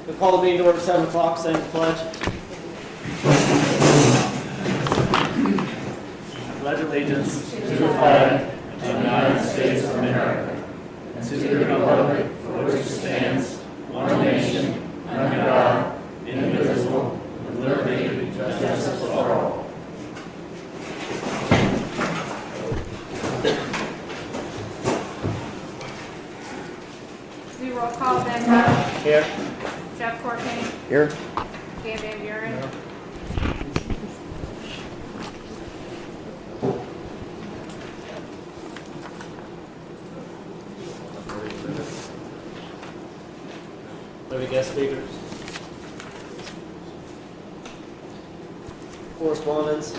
We'll call the meeting to order at 7 o'clock, saying the pledge. I pledge allegiance to the flag of the United States of America and to the republic for which it stands, one nation, under God, indivisible, with liberty and justice for all. Do roll call, Ben Hunt. Here. Jeff Chorpenning. Here. Dan Van Buren. Maybe guest speakers. Correspondence.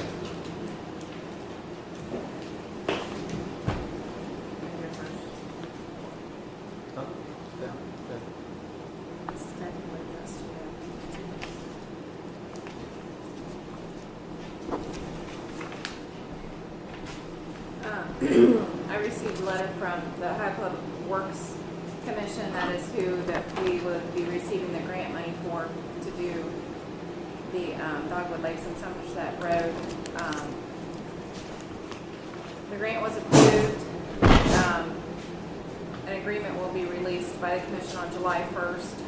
I received a letter from the High Public Works Commission. That is who that we would be receiving the grant money for to do the Dogwood Lakes and Somerset Road. The grant was approved. An agreement will be released by the Commission on July 1st.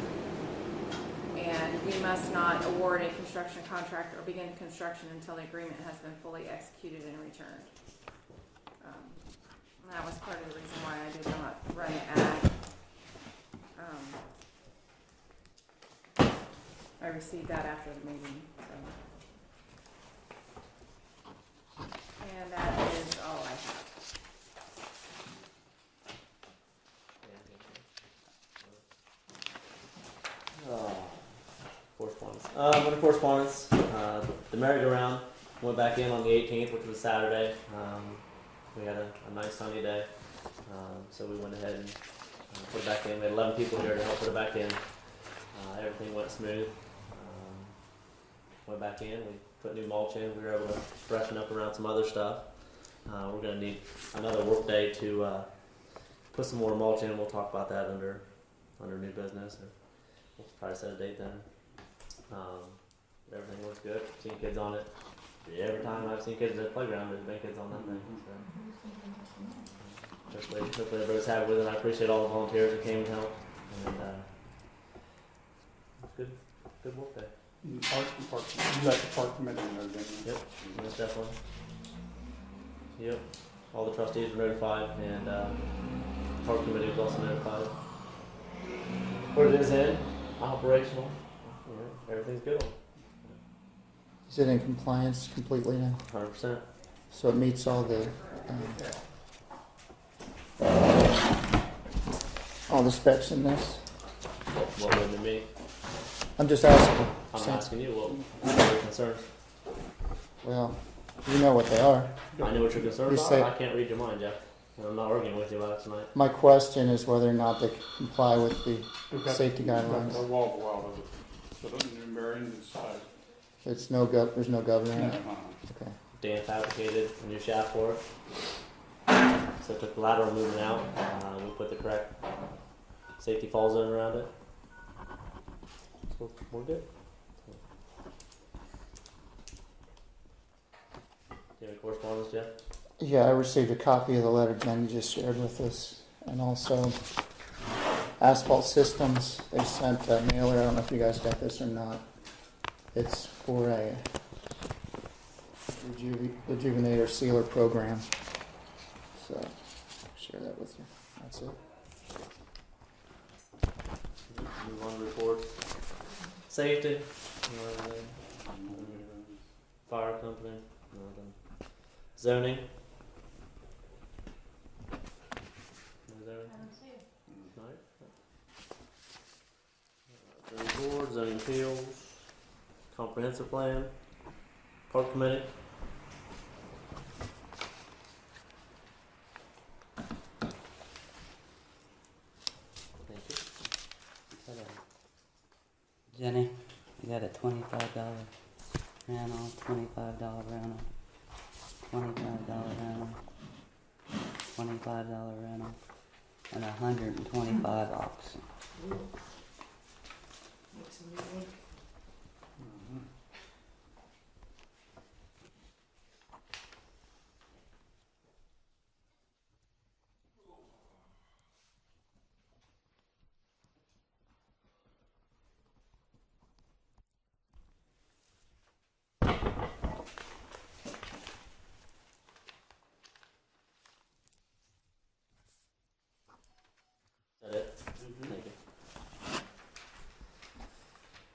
And we must not award a construction contract or begin construction until the agreement has been fully executed and returned. That was part of the reason why I did not run the ad. I received that after the meeting. So. And that is all I have. Correspondence. Under correspondence, the merry-go-round went back in on the 18th, which was Saturday. We had a nice sunny day, so we went ahead and put it back in. We had 11 people here to help put it back in. Everything went smooth. Went back in. We put new mulch in. We were able to freshen up around some other stuff. We're going to need another work day to put some more mulch in. We'll talk about that under new business. Or we'll probably set a date then. Everything looks good. Seen kids on it. Every time I've seen kids at the playground, there's been kids on that thing. So hopefully everybody's happy with it. I appreciate all the volunteers that came and helped. And good work day. You got the park committee and everything. Yep, most definitely. Yep, all the trustees were notified, and park committee was also notified. What it is in, operational. Everything's good. Is it in compliance completely now? 100%. So it meets all the specs in this? What would it be? I'm just asking. I'm asking you, what are your concerns? Well, you know what they are. I know what your concerns You are. I can't read your mind, Jeff. I'm not arguing with you about it tonight. My question is whether or not they comply with the safety guidelines. The wall of it. So the bearings inside. There's no governor. Okay. Dan fabricated a new shaft for it. So took the lateral movement out. We put the correct safety fall zone around it. So we're good. Do you have any correspondence, Jeff? Yeah, I received a copy of the letter Jenny just shared with us, and also Asphalt Systems. They sent a mailer. I don't know if you guys got this or not. It's for a rejuvenator sealer program. So I'll share that with you. That's it. Move on to report. Safety. Fire company. Nothing. Zoning. No zoning? Right. Zoning board, zoning appeals, comprehensive plan, park committee. Thank you. Jenny, you got a $25 rental, $25 rental, $25 rental, $25 rental, and $125 auction.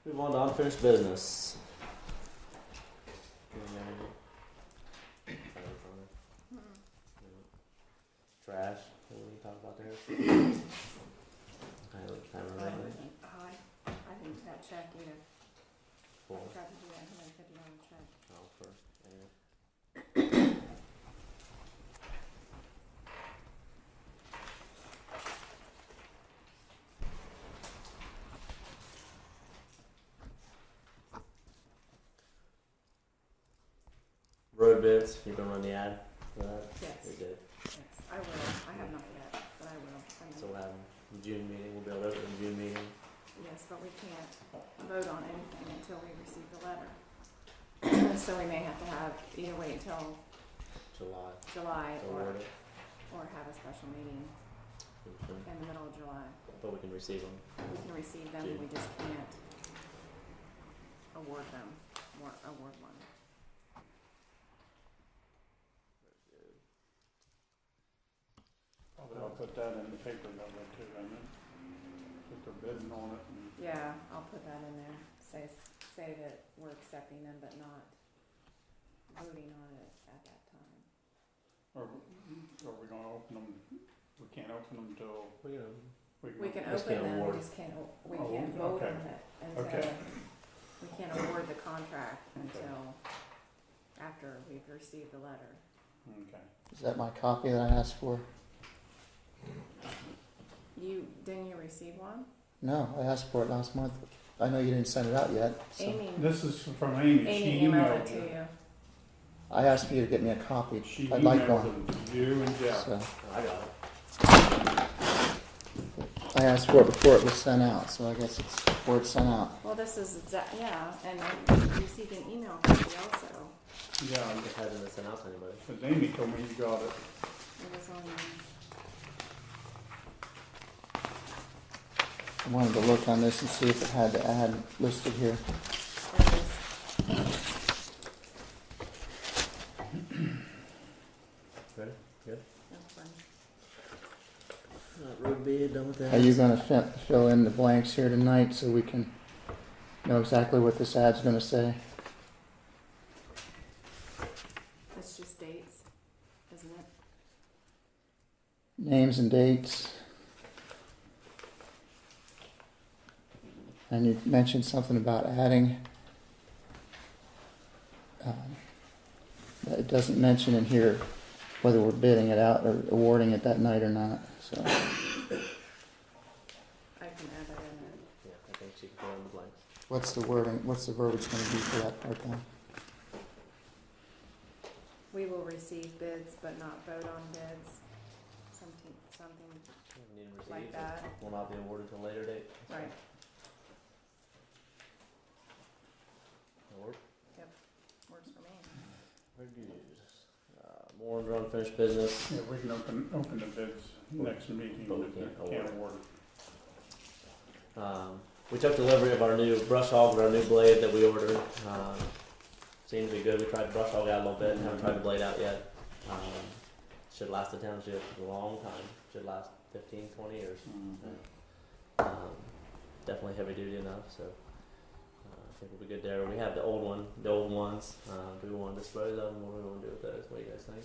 Move on to unfinished business. Trash. What do we talk about there? I don't remember. I didn't that check either. Cool. I tried to do that $150 check. Oh, for anyway. Road bids. You gonna run the ad for that? Yes. We did. Yes, I will. I have not yet, but I will. So we'll have the June meeting. We'll be able to open the June meeting. Yes, but we can't vote on anything until we receive the letter. So we may have to have either wait until July. July To or award it. have a special meeting Okay. in the middle of July. But we can receive them. We can receive them, we just can't award them, or award one. Probably I'll put that in the paper that way too, I mean, put their bidding on it and. Yeah, I'll put that in there, say that we're accepting them but not voting on it at that time. Or are we gonna open them, we can't open them till Well, you know, We can Just open can't them, award. we just can't, we Oh, can't vote okay. on it until, Okay. we can't award the contract until after we've received the letter. Okay. Is that my copy that I asked for? Didn't you receive one? No, I asked for it last month. I know you didn't send it out yet. So Amy This is from Amy. Amy She emailed it to you. you. I asked for you to get me a copy. She I'd like emailed one. them to you and Jeff. So I got it. I asked for it before it was sent out, so I guess it's before it's sent out. Well, this is yeah, and I received an email copy also. Yeah, It hasn't been sent out to anybody. because Amy told me you got it. It was on, I wanted to look on this and see if it had the ad listed here. there it is. Ready? Good? That's fine. Road bid, done with that. Are you going to fill in the blanks here tonight so we can know exactly what this ad's going to say? It's just dates, isn't it? Names and dates. And you mentioned something about adding. It doesn't mention in here whether we're bidding it out or awarding it that night or not. So I can add that in there. Yeah, I think she can fill in the blanks. what's the wording? What's the verbiage going to be for that part then? We will receive bids but not vote on bids. Something, Need to receive. Like that. Will not be awarded till later date. right, That'll work. works for me. Very good. More under unfinished business. Yeah, we can open the bids next meeting, But we but can't can't award it. We took delivery of our new brush hog, our new blade that we ordered. Seems to be good. We tried to brush hog out a little bit. Haven't tried the blade out yet. Should last the township a long time. Should last 15, 20 years. Mhm. Definitely heavy duty enough, so I think we'll be good there. We have the old ones. Do we want to dispose of them? What do we want to do with those? What do you guys think?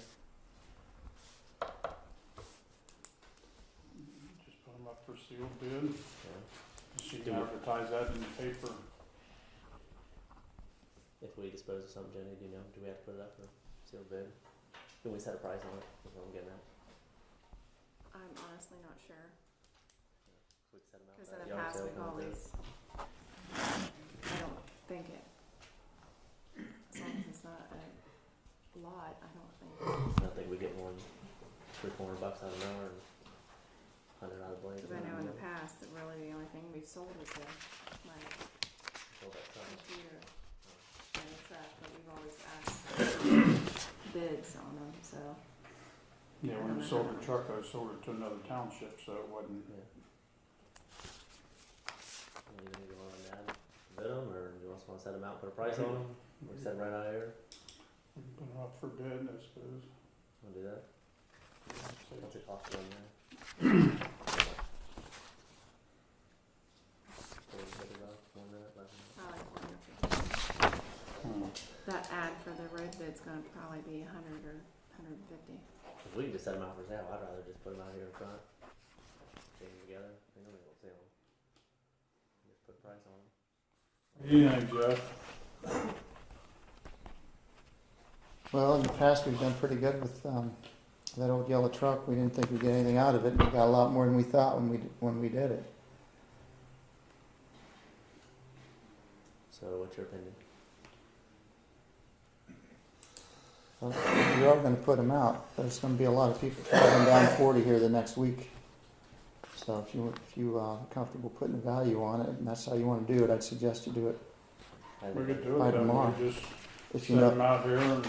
Just put them up for sealed bid. Yeah. She Do can we- advertise that in the paper. If we dispose of something, Jenny, do you know? Do we have to put it up for sealed bid? Can we set a price on it? That's what I'm getting at. I'm honestly not sure, We can set them out. because for in the yard past sale we've kind of thing. always, I don't think it, as long as it's not a lot, I don't think. I don't think we get more than $300-400 out of an hour and 100 out of blade. Because I know in the past, that really the only thing we sold was my All that stuff. computer and the truck, but we've always asked bids on them, so. Yeah, when I sold the truck, I sold it to another township, so it wasn't. Yeah. You think you want to add bid them, or do you just want to set them out, put a price on them? We set them right out here. We can put them up for bid, I suppose. Want to do that? Say What's it cost to run there? $40, more than that, less than that. that ad for the road bid's gonna probably be 100 or 150. If we can just set them out for sale, I'd rather just put them out here in front. Get them together. They know they won't sell them. Just put a price on them. What do you think, Jeff? Well, in the past, we've done pretty good with that old yellow truck. We didn't think we'd get anything out of it, and we got a lot more than we thought when we did it. So, what's your opinion? Well, we are going to put them out. There's going to be a lot of people driving down 40 here the next week. So if you are comfortable putting a value on it, and that's how you want to do it, I'd suggest you do it. We could do By it, tomorrow. we just If set you know, them out here and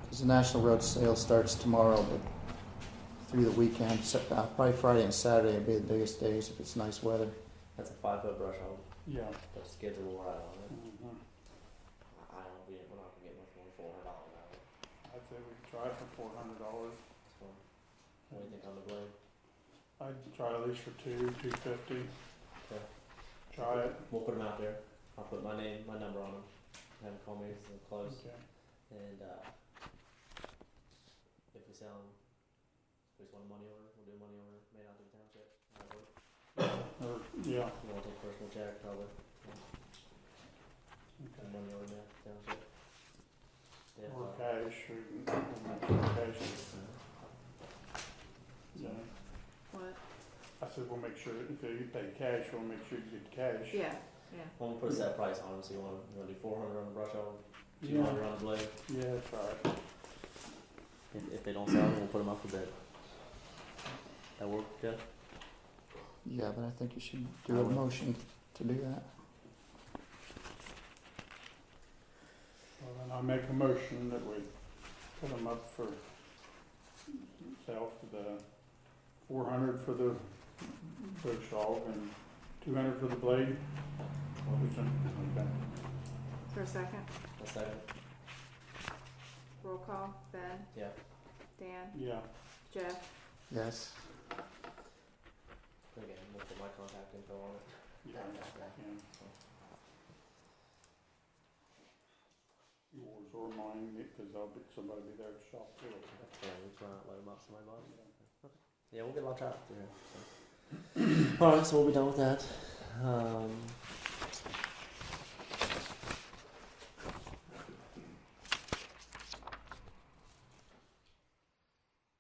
because the National Road Sale starts tomorrow, but through the weekend, probably Friday and Saturday would be the biggest days if it's nice weather. That's a 5-foot brush hog. yeah. But skids will ride on it. Mhm. We're not gonna get much more than $400 out of it. I'd say we could try for $400. So, what do you think on the blade? I'd try at least for $250. Okay. Try it. We'll put them out there. I'll put my number on them. Have them call me as they're close. Okay. And if we sell them, if we just want a money order, we'll do a money order made out to the township. That'll work. Or, yeah. You want to take personal check, probably. Okay. Money order made out to the township. If, Or cash, or you can cash. Yeah. What? I said we'll make sure that if you pay cash, we'll make sure you get cash. Yeah, yeah. I'm gonna put a set price on them. So you want to do 400 on the brush hog, Yeah. 200 on the blade. Yeah, try it. If they don't sell them, we'll put them up for bid. That work, Jeff? Yeah, but I think you should do a motion to do that. Well, then I make a motion that we put them up for sale for the 400 for the bush hog and 200 for the blade. Okay. For a second, A second. roll call. Ben, Yeah. Dan, Yeah. Jeff. Yes. Again, we'll put my contact info on it. Yeah. Yours or mine, because somebody be there to shop too. Yeah, we try not let them up somebody bought it. Yeah, we'll get a lot of traffic through here. So. Alright, so we'll be done with that.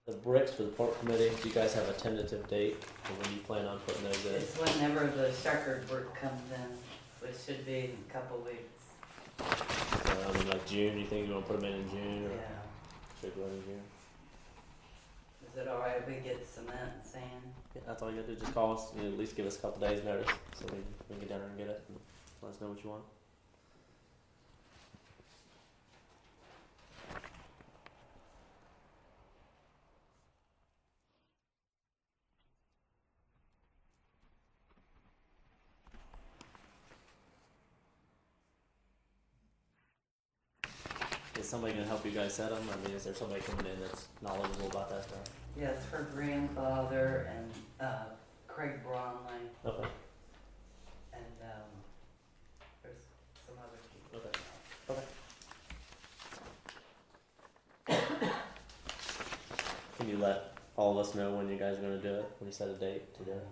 The bricks for the park committee, do you guys have a tentative date for when you plan on putting those in? It's whenever the checkered work comes in, which should be in a couple weeks. I mean, like June, you think you want to put them in June? Or Yeah. should we go in June? Is it alright if we get cement and sand? Yeah, that's all you gotta do. Just call us. At least give us a couple days notice so we can get down there and get it. And let us know what you want. Is somebody gonna help you guys set them? I mean, is there somebody coming in that's knowledgeable about that stuff? Yes, her grandfather and Craig Bromley Okay. and there's some other people. Okay. Can you let all of us know when you guys are gonna do it? When you set a date to do it?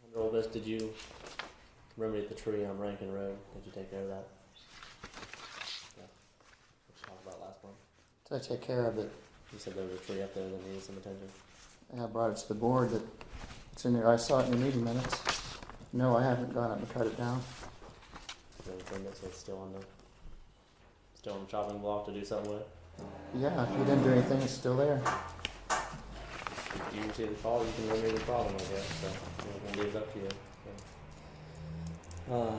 Under all this, did you remedy the tree on Rankin Road? Did you take care of that? Yeah. What you talked about last month. Did I take care of it? You said there was a tree up there that needed some attention. Yeah, I brought it to the board that it's in there. I saw it in the meeting minutes. No, I haven't gone up and cut it down. So it's still on the chopping block to do something with. Yeah, if you didn't do anything, it's still there. You can see the call, you can remedy the problem, I guess. So we'll leave it up to you. So.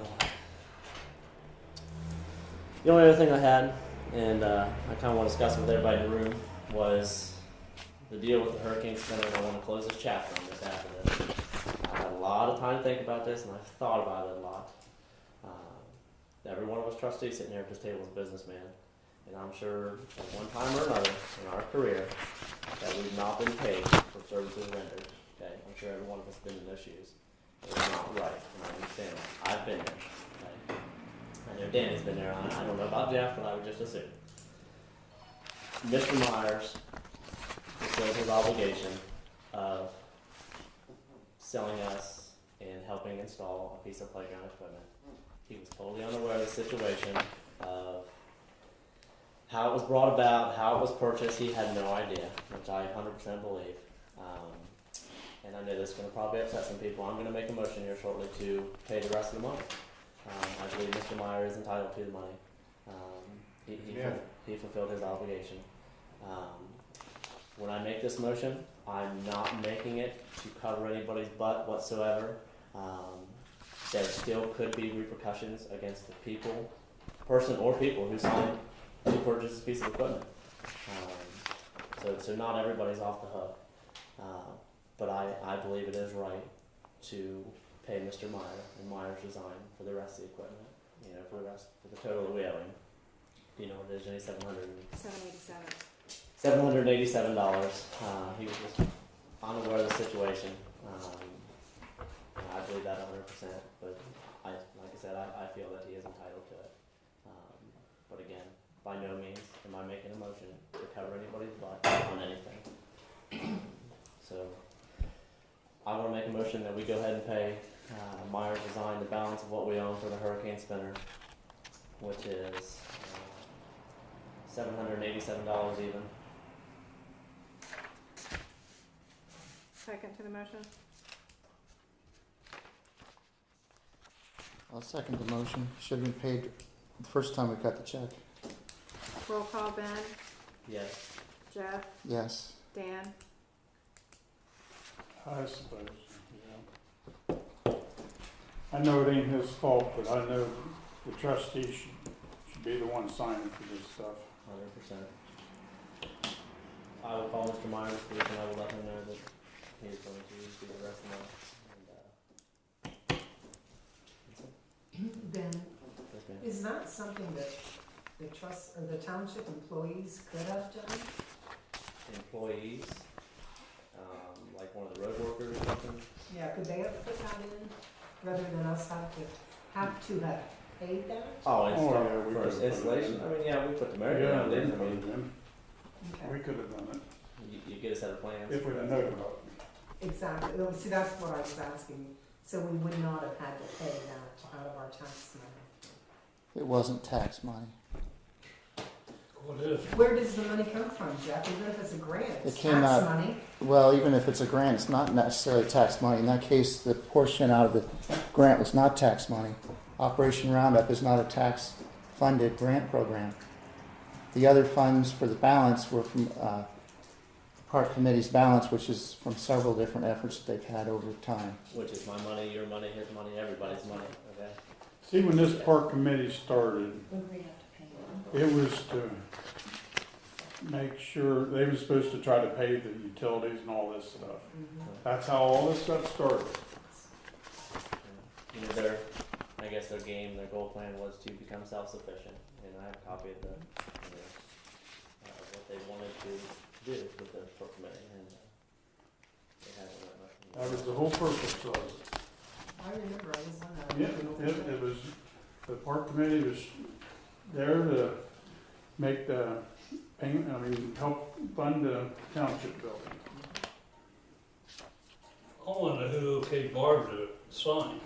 The only other thing I had, and I kind of want to discuss it with everybody in the room, was the deal with the hurricane center. And I want to close this chapter on this after this. I've had a lot of time to think about this, and I've thought about it a lot. Every one of us trustees sitting here at this table is a businessman, and I'm sure at one time or another in our career that we've not been paid for services rendered. Okay, I'm sure every one of us has been in those shoes. It's not right, and I understand that. I've been there. Okay? I know Danny's been there. I don't know about Jeff, but I would just assume. Mr. Myers fulfilled his obligation of selling us and helping install a piece of playground equipment. He was totally unaware of the situation, of how it was brought about, how it was purchased. He had no idea, which I 100% believe. And I know this is going to probably upset some people. I'm going to make a motion here shortly to pay the rest of the money. I believe Mr. Meyer is entitled to the money. He fulfilled his obligation. When I make this motion, I'm not making it to cover anybody's butt whatsoever. There still could be repercussions against the person or people who signed to purchase this piece of equipment. So not everybody's off the hook. But I believe it is right to pay Mr. Meyer and Myers Design for the rest of the equipment. For the total that we owe him. Do you know what it is, Jenny? $787. He was just unaware of the situation. I believe that 100%. But like I said, I feel that he is entitled to it. But again, by no means am I making a motion to cover anybody's butt on anything. So I want to make a motion that we go ahead and pay Myers Design the balance of what we own for the hurricane spinner, which is $787 even. Second to the motion? I'll second the motion. Should have been paid the first time we got the check. Roll call, Ben, Yes. Jeff, Yes. Dan. I suppose, yeah. I know it ain't his fault, but I know the trustees should be the one signing for this stuff. 100%. I will call Mr. Myers, and I will let him know that he is going to do the rest of the month. Ben, Yes, ma'am. is that something that the township employees could have done? Employees, like one of the road workers or something. Yeah, could they have put that in, rather than us have to have paid that? Oh, yeah, we for could've installation. put it in. I mean, yeah, we put the merry-go-round in. I we mean, Okay, could have done it, you get a set of plans. if we'd have known about it. exactly. Oh, see, that's what I was asking. So we would not have had to pay that out of our tax money. It wasn't tax money. What is? Where does the money come from, Jeff? Even if it's a grant, it's came tax out- money. Well, even if it's a grant, it's not necessarily tax money. In that case, the portion out of the grant was not tax money. Operation Roundup is not a tax-funded grant program. The other funds for the balance were from the Park Committee's balance, which is from several different efforts that they've had over time. Which is my money, your money, his money, everybody's money. Okay. See, when this park committee started, Would we have to pay them? it was to make sure, they were supposed to try to pay the utilities and all this stuff. Mhm. That's how all this stuff started. I guess their goal plan was to become self-sufficient, and I have a copy of what they wanted to do with the park committee, and it hasn't went much. That was the whole purpose of it. I remember, I was on that. Yeah, it was, the park committee was there to make the payment, help fund the township building. I wonder who okayed Barb to sign.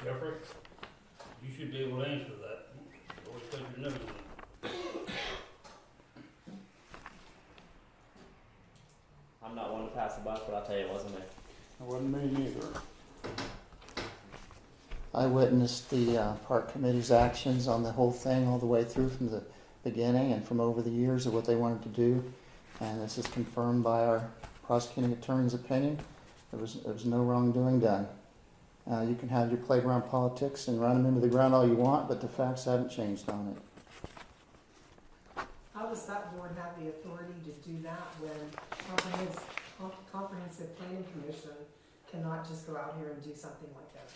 Jeffrey, you should be able to answer that. Always put your nose in it. I'm not one to pass the buck, but I'll tell you, it wasn't me. It wasn't me neither. I witnessed the Park Committee's actions on the whole thing all the way through from the beginning and from over the years of what they wanted to do. And this is confirmed by our prosecuting attorney's opinion. There was no wrongdoing done. You can have your playground politics and run them into the ground all you want, but the facts haven't changed on it. How does that board have the authority to do that when comprehensive planning commission cannot just go out here and do something like that?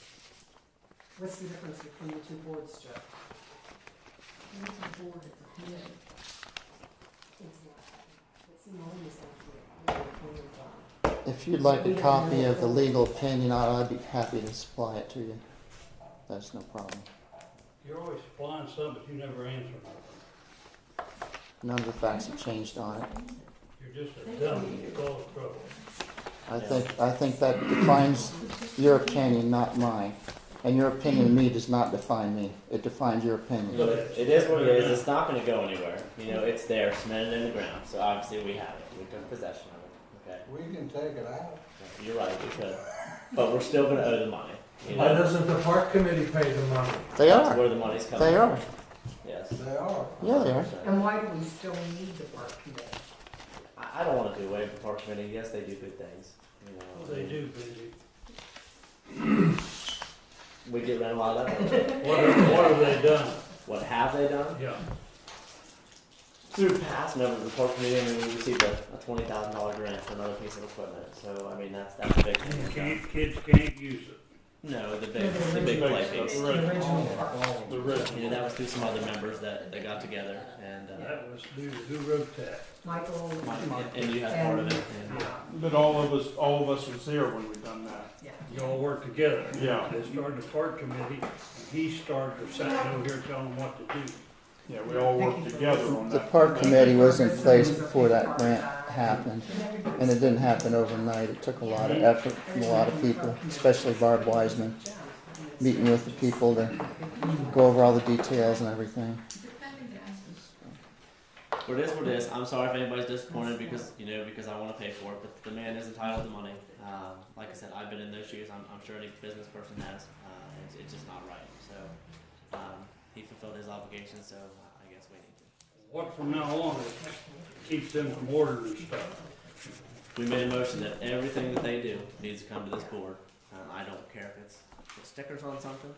What's the difference between the two boards, Joe? It's a board, it's a committee. It's known as actually a If you'd like a copy of the legal opinion, I'd be happy to supply it to you. That's no problem. You're always supplying something, but you never answer nothing. None of the facts have changed on it. You're just a dummy, you cause trouble. I think that defines your opinion, not mine. And your opinion of me does not define me. It defines your opinion. Look, it is what it is. It's not going to go anywhere. You know, it's there, cemented in the ground. So obviously we have it. We took possession of it. Okay. We can take it out. You're right. We could, but we're still going to owe the money. You Why know? doesn't the park committee pay the money? They That's are. where the money's coming. They are. From. Yes. They are. Yeah, they are. And why do we still need the park committee? I don't want to do away with the park committee. Yes, they do good things. You know, Well, they do, Benji. We get rid of a lot of that. What have they done? What have they done? Yeah. Through past members of the park committee, I mean, we received a $20,000 grant for another piece of equipment. So I mean, that's a big thing. Kids can't use it. No, the big play piece. The original park. The original. You know, that was through some other members that got together, and That was due to who wrote that? Michael. and you had part of it. And, But all of us was there when we done that. Yeah. You all work together. Yeah. They started the park committee, and he started sitting over here telling them what to do. Yeah, we all worked together on The that. park committee was in place before that grant happened. And it didn't happen overnight. It took a lot of effort from a lot of people, especially Barb Wiseman, meeting with the people to go over all the details and everything. But it is what it is. I'm sorry if anybody's disappointed because I want to pay for it, but the man is entitled to money. Like I said, I've been in those shoes. I'm sure any business person has. It's just not right. So he fulfilled his obligation. So I guess we need to. What from now on, it keeps them from ordering stuff. We made a motion that everything that they do needs to come to this board. I don't care if it's put stickers on something,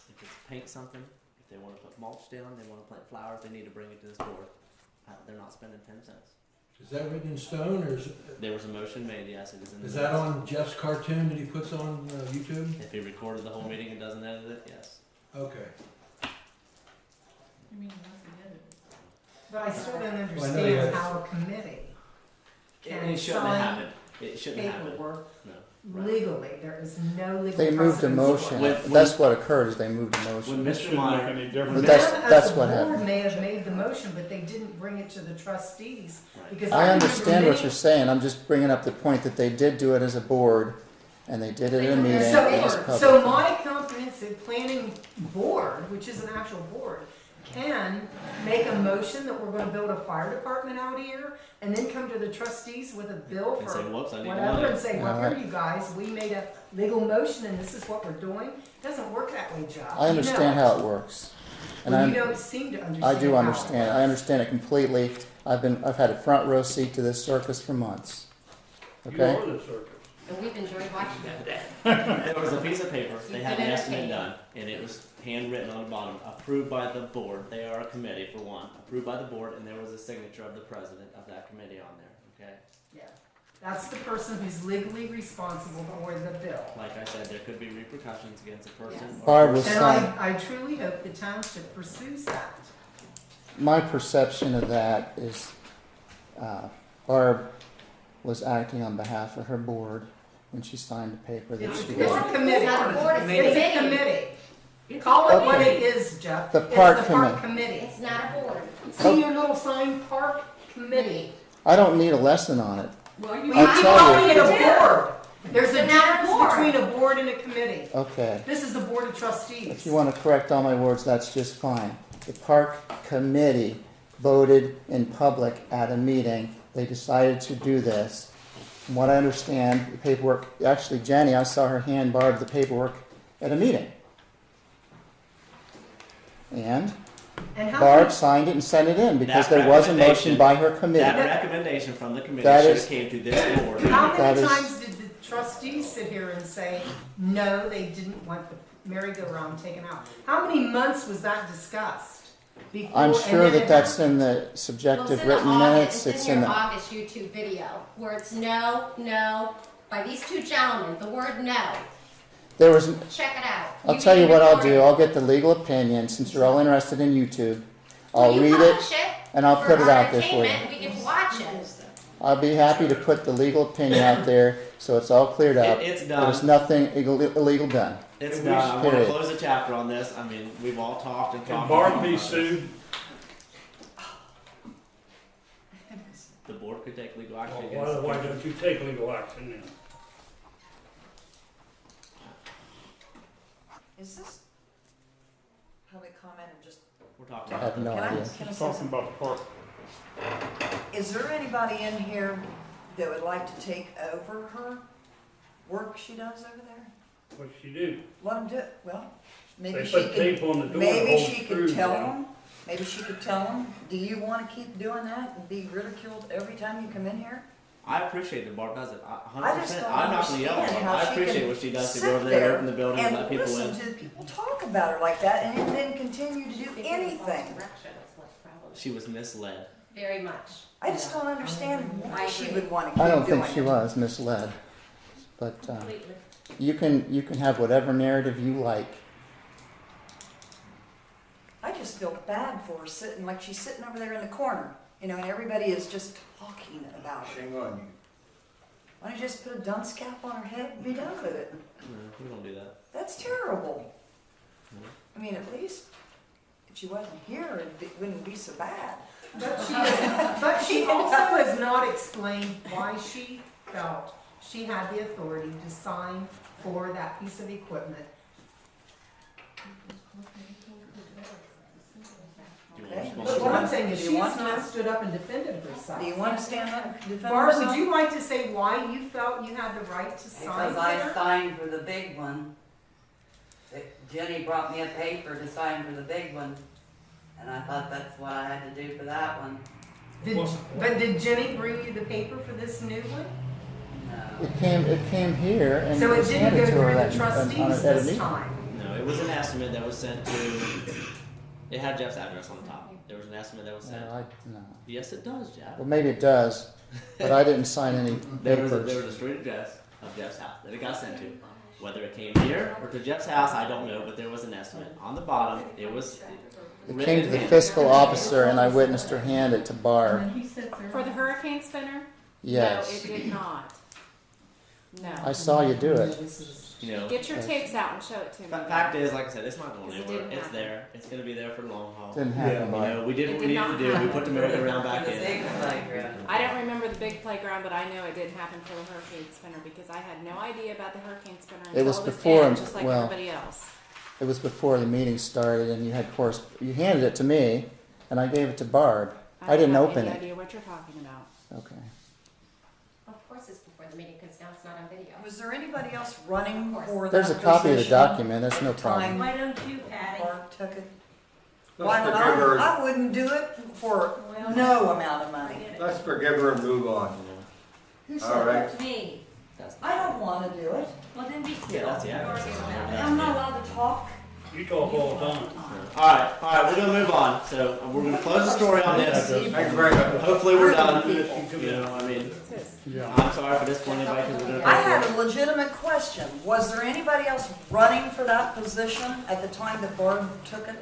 if it's paint something, if they want to put mulch down, they want to plant flowers, they need to bring it to this board. They're not spending 10 cents. Is that written in stone, or is There was a motion made, yes, it is in the that minutes. on Jeff's cartoon that he puts on YouTube? If he recorded the whole meeting and doesn't edit it, yes. Okay. You mean unless we edit it? But I still don't Well, I know understand you how a committee can It shouldn't have sign happened. It shouldn't have happened. paperwork No. Right. legally. There is no legal They moved a precedence for motion. it. That's what occurred, is they moved a When motion. It Mr. shouldn't make Meyer, any But difference. that's Them what as a board happened. may have made the motion, but they didn't bring it to the trustees right. because I remember understand what many- you're saying. I'm just bringing up the point that they did do it as a board, and they did it in a meeting. It was So public. my comprehensive planning board, which is an actual board, can make a motion that we're gonna build a fire department out here, and then come to the trustees with a bill And for say, whoops, I need whatever, money. and say, well, Alright. here you guys, we made a legal motion and this is what we're doing. It doesn't work that way, Josh. I understand how it works. And Well, you I'm, don't seem to understand. I do how it understand. I works. understand it completely. I've had a front row seat to this circus for months. You Okay? are the circus. And we've enjoyed watching it. There was a piece of paper, they You've had been an estimate entertained. done, and it was handwritten on the bottom, approved by the board. They are a committee for one, approved by the board, and there was a signature of the president of that committee on there, okay? Yeah. That's the person who's legally responsible for the bill. Like I said, there could be repercussions against a person. Yes. or Barb was And signed. I truly hope the township pursues that. My perception of that is Barb was acting on behalf of her board when she signed the paper that It's she a did. committee. Not a board, it's a It's a committee. committee. Call it what Okay. it is, Jeff. The It's park committee. It's not a board. See your little sign, park committee. I don't need a lesson on it. Well, We I'll keep tell calling you. it a board. There's a It's not a difference board. between a board and a committee. Okay. This is the board of trustees. If you want to correct all my words, that's just fine. The park committee voted in public at a meeting. They decided to do this. From what I understand, the paperwork, actually Jenny, I saw her hand Barb the paperwork at a meeting. And And how Barb come- signed it and sent it in because That there was a motion recommendation- by her That committee. recommendation from the committee That should is- have came to this board. How That many is- times did the trustees sit here and say, no, they didn't want the merry-go-round taken out? How many months was that discussed? Before, I'm and sure then that it that's happened? in the Well, subjective it's in written the August, minutes. it's in your August YouTube video, where it's no, no, by these two gentlemen, the word no. there was, Check it out. I'll tell you can what I'll record do. it. I'll get the legal opinion, since you're all interested in YouTube. I'll Well, you read it, publish it and I'll for put it our out there for you. entertainment, We get to watch it. I'll be happy to put the legal opinion out there, so it's all cleared up. It's There's done. nothing illegal done. It's And done. I want to period. close the chapter on this. I mean, we've all talked and Can talked. Barb about be this. sued? The board could take legal action Why, against. why don't you take legal action then? Is this public comment or just, We're talking I about. have no can I, idea. can I say Talking something? about the park. Is there anybody in here that would like to take over her work she does over there? What'd she do? Let them do it, well, maybe They she put tape could, on the door. maybe hold she could screws tell down. them, maybe she could tell them, do you wanna keep doing that and be ridiculed every time you come in here? I appreciate that Barb does it. I 100%. just don't I'm not going to yell at understand Barb. how I she appreciate can what she does to sit go over there, there open the building, and let And people listen in. to the people talk about her like that and then continue to do Because of false anything. direction, that's what's the problem. She was misled. Very much. I just don't understand why I she agree. would wanna keep I doing don't think it. she was misled, but Completely. you can have whatever narrative you like. I just feel bad for her sitting, like she's sitting over there in the corner, you know, and everybody is just talking about her. Shame on you. Why don't you just put a dunce cap on her head and be done with it? No, we don't do that. That's terrible. I mean, at least if she wasn't here, it wouldn't be so bad. But she also has not explained why she felt she had the authority to sign for that piece of equipment. Do you Okay. want to But respond? what I'm saying is Do she you has want not to? stood up and defended herself. Do you want to stand up and defend Barb, yourself? would you like to say why you felt you had the right to sign Because for I her? signed for the big one. Jenny brought me a paper to sign for the big one, and I thought that's what I had to do for that one. But did Jenny bring you the paper for this new one? No. It came here and So it it was didn't handed go to her through at, the trustees at a this meeting. time? No, it was an estimate that was sent to. It had Jeff's address on the top. There was an estimate that was sent. No. Yes, it does, Jeff. Well, maybe it does, but I didn't sign any There was papers. a street address of Jeff's house that it got sent to. Whether it came here or to Jeff's house, I don't know, but there was an estimate. On the bottom, it was It written came to the in hand. fiscal officer and I witnessed her hand it to Barb. For the hurricane spinner? Yes. No, it did not. I No. saw you do it. You know, Get your tapes out and show it to me. fact is, like I said, it's not going Because it anywhere. didn't It's happen. there. It's going to be there for the long haul. Didn't happen, You Barb. know, we did It what we did needed not to do. We happen. put the merry-go-round back For the in. big playground. I don't remember the big playground, but I know it didn't happen for the hurricane spinner because I had no idea about the hurricane spinner until It was in, before, just like well, everybody else. It was before the meeting started and you had you handed it to me and I gave it to Barb. I didn't don't open have it. any idea what you're talking about. Okay. Of course it's before the meeting, because now it's not on video. Was there anybody else running for that There's a copy of the position document, that's at no the problem. time Why don't you, Patty? Barb took it? Let's Why not? forgive her, I wouldn't do it for no amount of money. let's forgive her and move on. Who All said right. that? Me. That's I don't want to do it. Well, then be Yeah, still. that's the address. I'm not allowed to talk. You talk all the time. All right, we're gonna move on. So we're gonna close the story on this. Thank you very much. Hopefully, we're done. You know, I mean, Yeah. I'm sorry for disappointing anybody because we're gonna. I had a legitimate question. Was there anybody else running for that position at the time that Barb took it?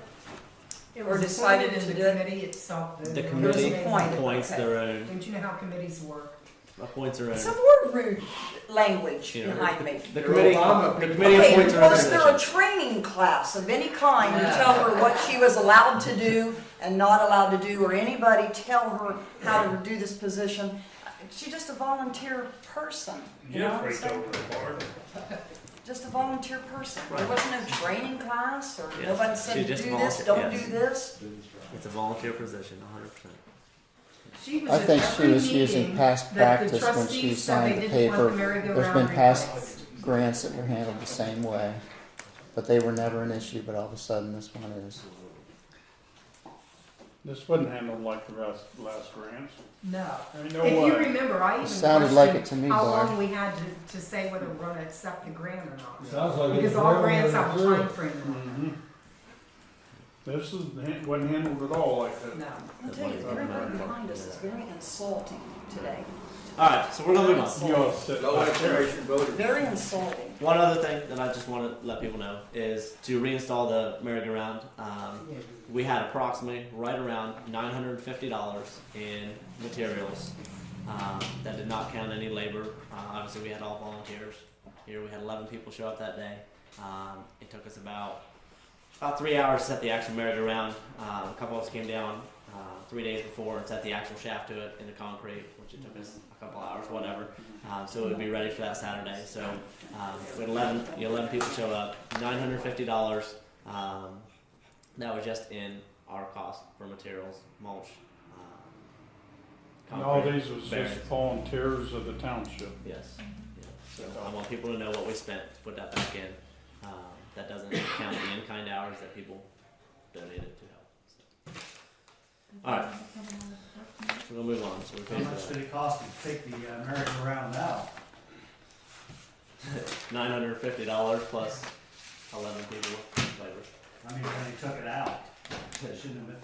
It Or was decided appointed in to the do it? committee itself. The There committee was a point, appoints okay. their own. Don't you know how committees work? Appoints their own. Some more rude language You know, behind me. The committee Okay, appoints their own was there a position. training class of any kind to No. tell her what she was allowed to do and not allowed to do, or anybody tell her how to do this position? She's just a volunteer person, you know what I'm Jeffrey saying? told her, Barb. Just a volunteer person. There wasn't no training class, or Yes, nobody she's said do just a this, volunteer, don't yes. do this. It's a volunteer position, 100%. She was I at think she every was using meeting past that the practice when she trustees said signed they the didn't want paper. the merry-go-round There's been past replaced. grants that were handled the same way, but they were never an issue, but all of a sudden this one is. This wasn't handled like the last grants. No. Ain't no If you way. remember, I even It sounded like it to questioned me, how Barb. long we had to say whether we're gonna accept the grant or not. Sounds like it's Because all really grants have a true. time frame. Mhm. This wasn't handled at all like that. No. I'll tell you, everybody behind us is very insulting today. All right, so we're gonna move on. You all sit No back there. explanation voted. Very insulting. one other thing that I just want to let people know is to reinstall the merry-go-round. We had approximately right around $950 in materials. That did not count any labor. Obviously, we had all volunteers. Here we had 11 people show up that day. It took us about 3 hours to set the actual merry-go-round. A couple of us came down 3 days before and set the actual shaft to it into concrete, which it took us a couple hours, whatever. So it would be ready for that Saturday. So we had 11 people show up, $950. That was just in our cost for materials, mulch. And all concrete, these was bearings. just volunteers of the township. Yes. Yeah. So I want people to know what we spent to put that back in. That doesn't count the in-kind hours that people donated to help. So. All right. We're gonna move on. So we How paid much for did it cost to take the merry-go-round out? $950 plus 11 people with labor. I mean, when they took it out, it shouldn't have been.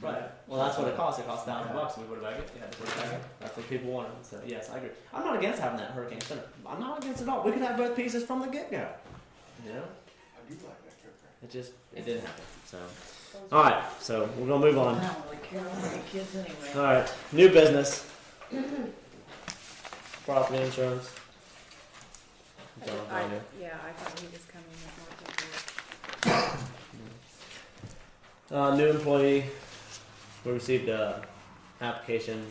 Right. Well, that's what it cost. It cost $1,000. We put it back in. You had to put it back in. That's what people wanted. So yes, I agree. I'm not against having that hurricane center. I'm not against it at all. We could have both pieces from the get-go. You know. I do like that cooker. It didn't happen. So, all right. So we're gonna move on. I don't really care about the kids anyway. All right. New business. Property insurance. I thought he was coming with more paperwork. New employee. We received a application.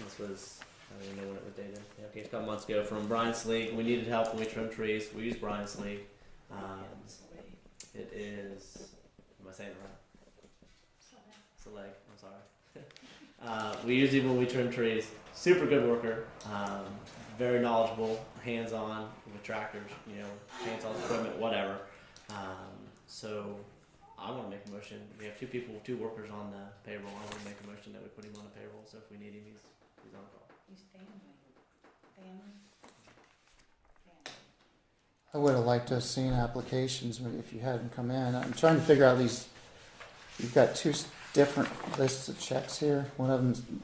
This was, I don't even know when it was dated. Yeah, okay, a couple months ago from Brian Sleek. We needed help when we trimmed trees. We used Brian Sleek. It is, am I saying it right? Soleg, I'm sorry. We use him when we trim trees. Super good worker. Very knowledgeable, hands-on with tractors, hands-on equipment, whatever. So I want to make a motion. We have two workers on the payroll. I want to make a motion that we put him on the payroll. So if we need him, he's on call. He's family. Family. I would have liked to have seen applications if you had them come in. I'm trying to figure out these. You've got two different lists of checks here. One of them,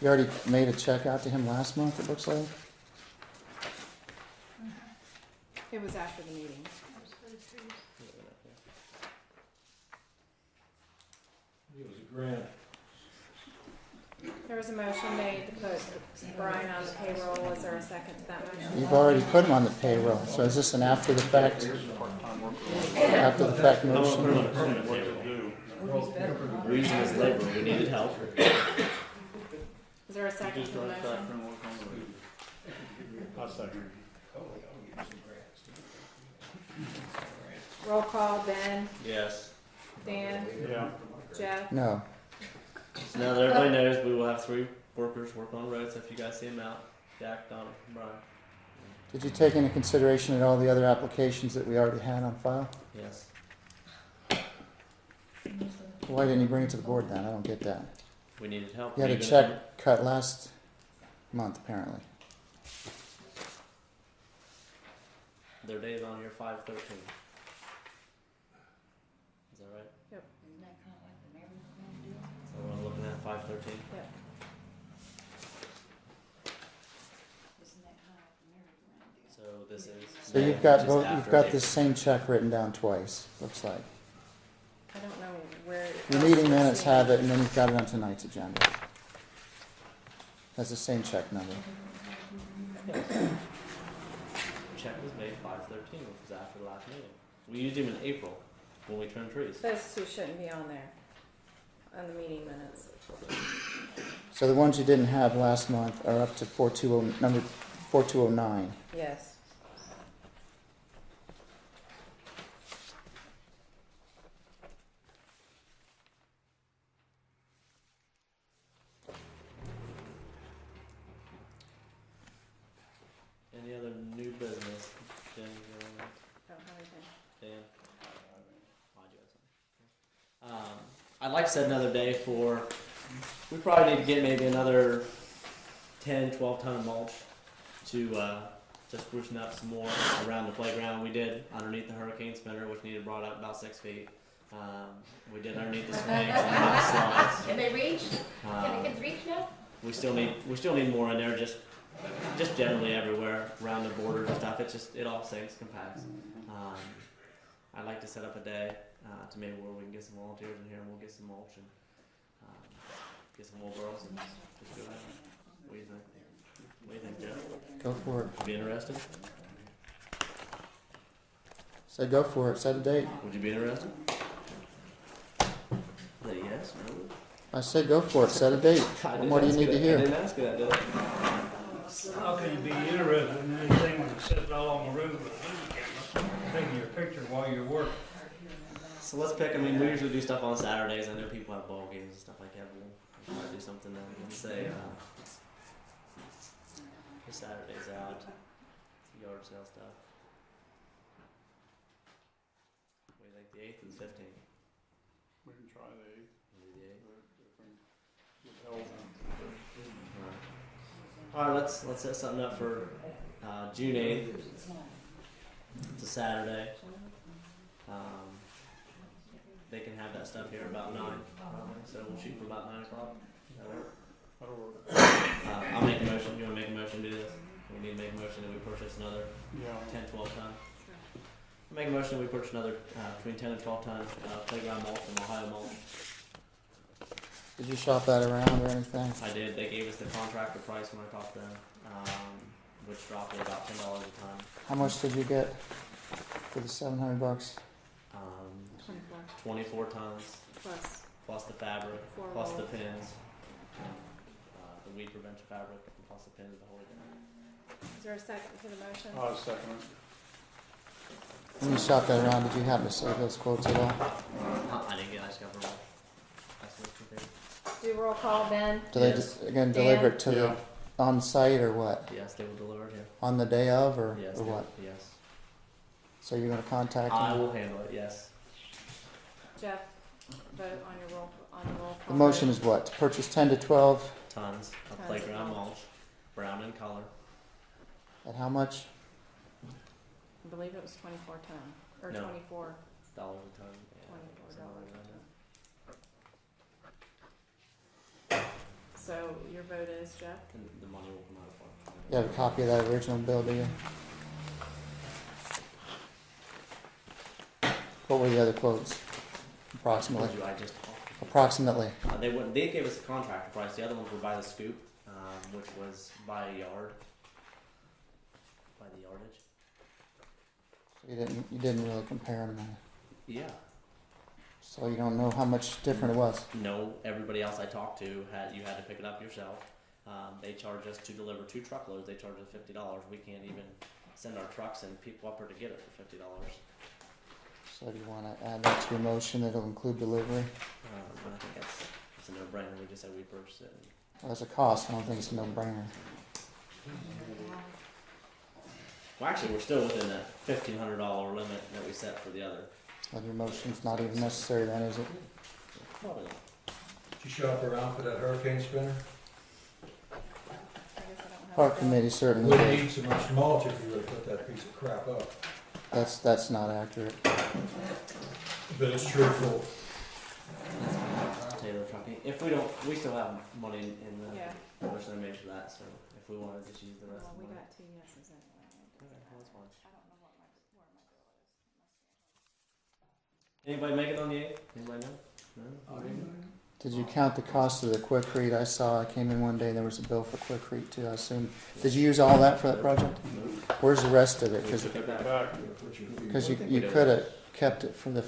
you already made a check out to him last month, it looks like. It was after the meeting. It was a grant. There was a motion made to put Brian on the payroll. Was there a second to that motion? You've already put him on the payroll, so is this an after the fact I want to put him on a permanent payroll. Better. We're using his labor. We needed help. Is there a second to the motion? I'll second. Roll call, Ben, Yes. Dan, Yeah. Jeff. No. So now that everybody knows, we will have 3 workers working on the road. So if you guys see them out, Jack, Donna, and Brian. Did you take into consideration at all the other applications that we already had on file? Yes. Why didn't you bring it to the board then? I don't get that. We needed help. You had Were a gonna check cut last month, apparently. Their day's on here 5/13. Is that right? Isn't that kind of like the merry-go-round deal? So we're looking at 5/13. Yep. Isn't that kind of like the merry-go-round deal? So this is. So you've got just both. after You've got April. this same check written down twice. Looks like I don't know where. your meeting minutes have it, and then you've got it on tonight's agenda. That's the same check number. Check was made 5/13, which was after the last meeting. We used him in April when we trimmed trees. Those two shouldn't be on there, on the meeting minutes. So the ones you didn't have last month are up to number 4209. Yes. Any other new business? Jen, Don't have anything. Dan? Oh, I do have something. I'd like to set another day for, we probably need to get maybe another 10, 12 ton of mulch to sprucing up some more around the playground. We did underneath the hurricane spinner, which needed brought up about 6 feet. We did underneath the swings and the slides. Can they reach? Can the Um, kids reach now? we still need more in there, just generally everywhere around the borders and stuff. It all sinks, compacts. I'd like to set up a day to maybe where we can get some volunteers in here and we'll get some mulch and get some more girls and just go ahead. What do you think? What do you think, Jeff? Go for it. Be interested? Say go for it. Set a date. Would you be interested? Yes, no. I said go for it. Set a date. What more do you need to I hear? didn't ask you that, did I? How can you be interested in anything when it sits all on the roof with a video camera, taking your picture while you're working? So let's pick. I mean, we usually do stuff on Saturdays. I know people have ball games and stuff like that. We'll try to do something then. Let's say the Saturday's out. Yard sale stuff. What do you think? The 8th and the 15th. We can try the 8th. Maybe the 8th. If we get held All right, let's set something up for June 8th. It's a Saturday. They can have that stuff here about 9. So we'll shoot for about 9 o'clock. That'll work. I'll make a motion. You want to make a motion to do this? We need to make a motion that we purchase another Yeah. 10, 12 ton. I'll make a motion that we purchase another between 10 and 12 ton playground mulch from Ohio Mulch. Did you shop that around or anything? I did. They gave us the contractor price when I talked to them, which dropped to about $10 a ton. How much did you get for the $700? 24 24 tons plus the fabric, 4 plus the rolls. pins, the weed prevention fabric, and plus the pins, the whole thing. Is there a second to the motion? I'll second it. When you shop that around, did you happen to save those quotes at all? I didn't get. I just got the roll. Do roll call, Ben. Do they Yes. again Dan? deliver it to Yeah. the on site or what? Yes, they will deliver it here. On the day of or, Yes, or what? Yes. So you're going to contact I them? will handle it. Yes. Jeff, vote on your roll call. The motion is what? To purchase 10 to 12 Tons of Tons playground of mulch. mulch, brown in color. at how much? I believe it was 24 ton, or No. $24. $24 a ton. Yeah, $24 something a like ton. that. So your vote is, Jeff? And the money will come out of it. You have a copy of that original bill, do you? What were the other quotes? Approximately. Told you I just Approximately. they wouldn't. They gave us a contractor price. The other ones were by the scoop, which was by a yard, by the yardage. You didn't really compare them then. Yeah. So you don't know how much different it was. No, everybody else I talked to you had to pick it up yourself. They charge us to deliver 2 truckloads. They charge us $50. We can't even send our trucks and people up here to get it for $50. So do you want to add that to your motion? It'll include delivery. I think it's a no-brainer. We just said we purchased it. Well, as a cost, I don't think it's a no-brainer. Well, actually, we're still within that $1,500 limit that we set for the other. Well, your motion's not even necessary then, is it? Probably not. Did you shop around for that hurricane spinner? I guess I don't have. Park a vote. committee certainly Wouldn't did. need so much mulch if you would have put that piece of crap up. That's not accurate. But it's truthful. Taylor trucking. If we don't, we still have money in the Yeah, which they made for that. So if we wanted to just use the rest well, of the we money, got 2 yeses anyway. okay, well, that's fine. I don't know where my bill is. Anybody make it on the 8th? Anybody know? No. Did you count the cost of the Quikrete? I saw, I came in one day, there was a bill for Quikrete too, I assume. Did you use all that for that project? Where's the rest of it? We took it back. Because you could have kept it for the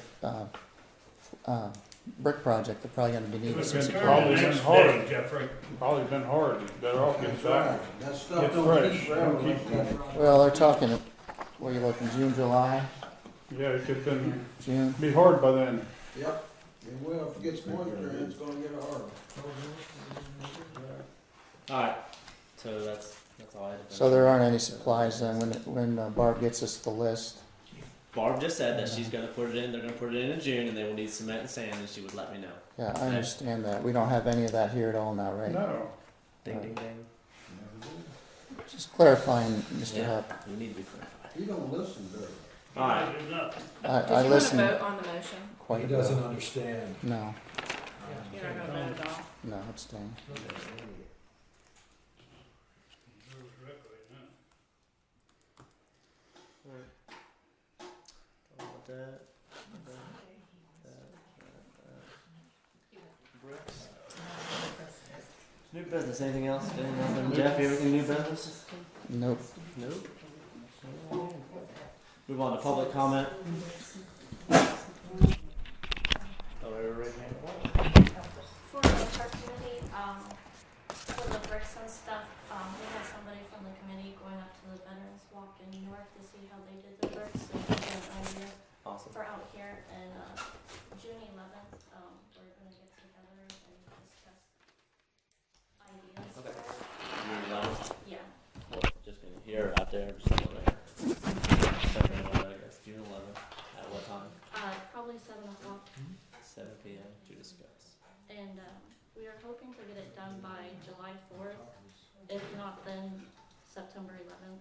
brick project, they're probably going to be It needing would some have support. probably been hard. Jeffrey. Probably been hard. Better off getting back. That Get stuff don't fresh. keep forever. Don't keep- Well, they're talking, what are you looking, June, July, Yeah, it could been, June? be hard by then. Yep. It will. If it gets moisture, it's gonna get hard. All right. So that's all I had to So there aren't any supplies then when Barb gets us the list. Barb just said that she's going to put it in. They're going to put it in June, and they will need cement and sand, and she would let me know. Yeah, I understand that. We don't have any of that here at all now, right? No. Ding, ding, ding. Just clarifying, Mr. Yeah, Hupp. we need to be clarified. He don't listen to it. All right. I Did you listen want to vote on the motion? quite He a bit. doesn't understand. No, You're not going to vote at all? no, abstain. Brooks. New business. Anything else? Jeff, everything new business? Nope. Nope. Move on to public comment. For the park committee, for the bricks and stuff, we had somebody from the committee going up to the Veterans Walk in New York to see how they did the bricks and get an idea Awesome. for out here. And June 11th, we're going to get together and discuss ideas. Okay. for it. June 11th. Yeah. Well, just gonna hear out there, just somewhere there. Something like that, I guess. June 11th. At what time? Probably 7 o'clock. 7 p.m. to discuss. And we are hoping to get it done by July 4th. If not, then September 11th.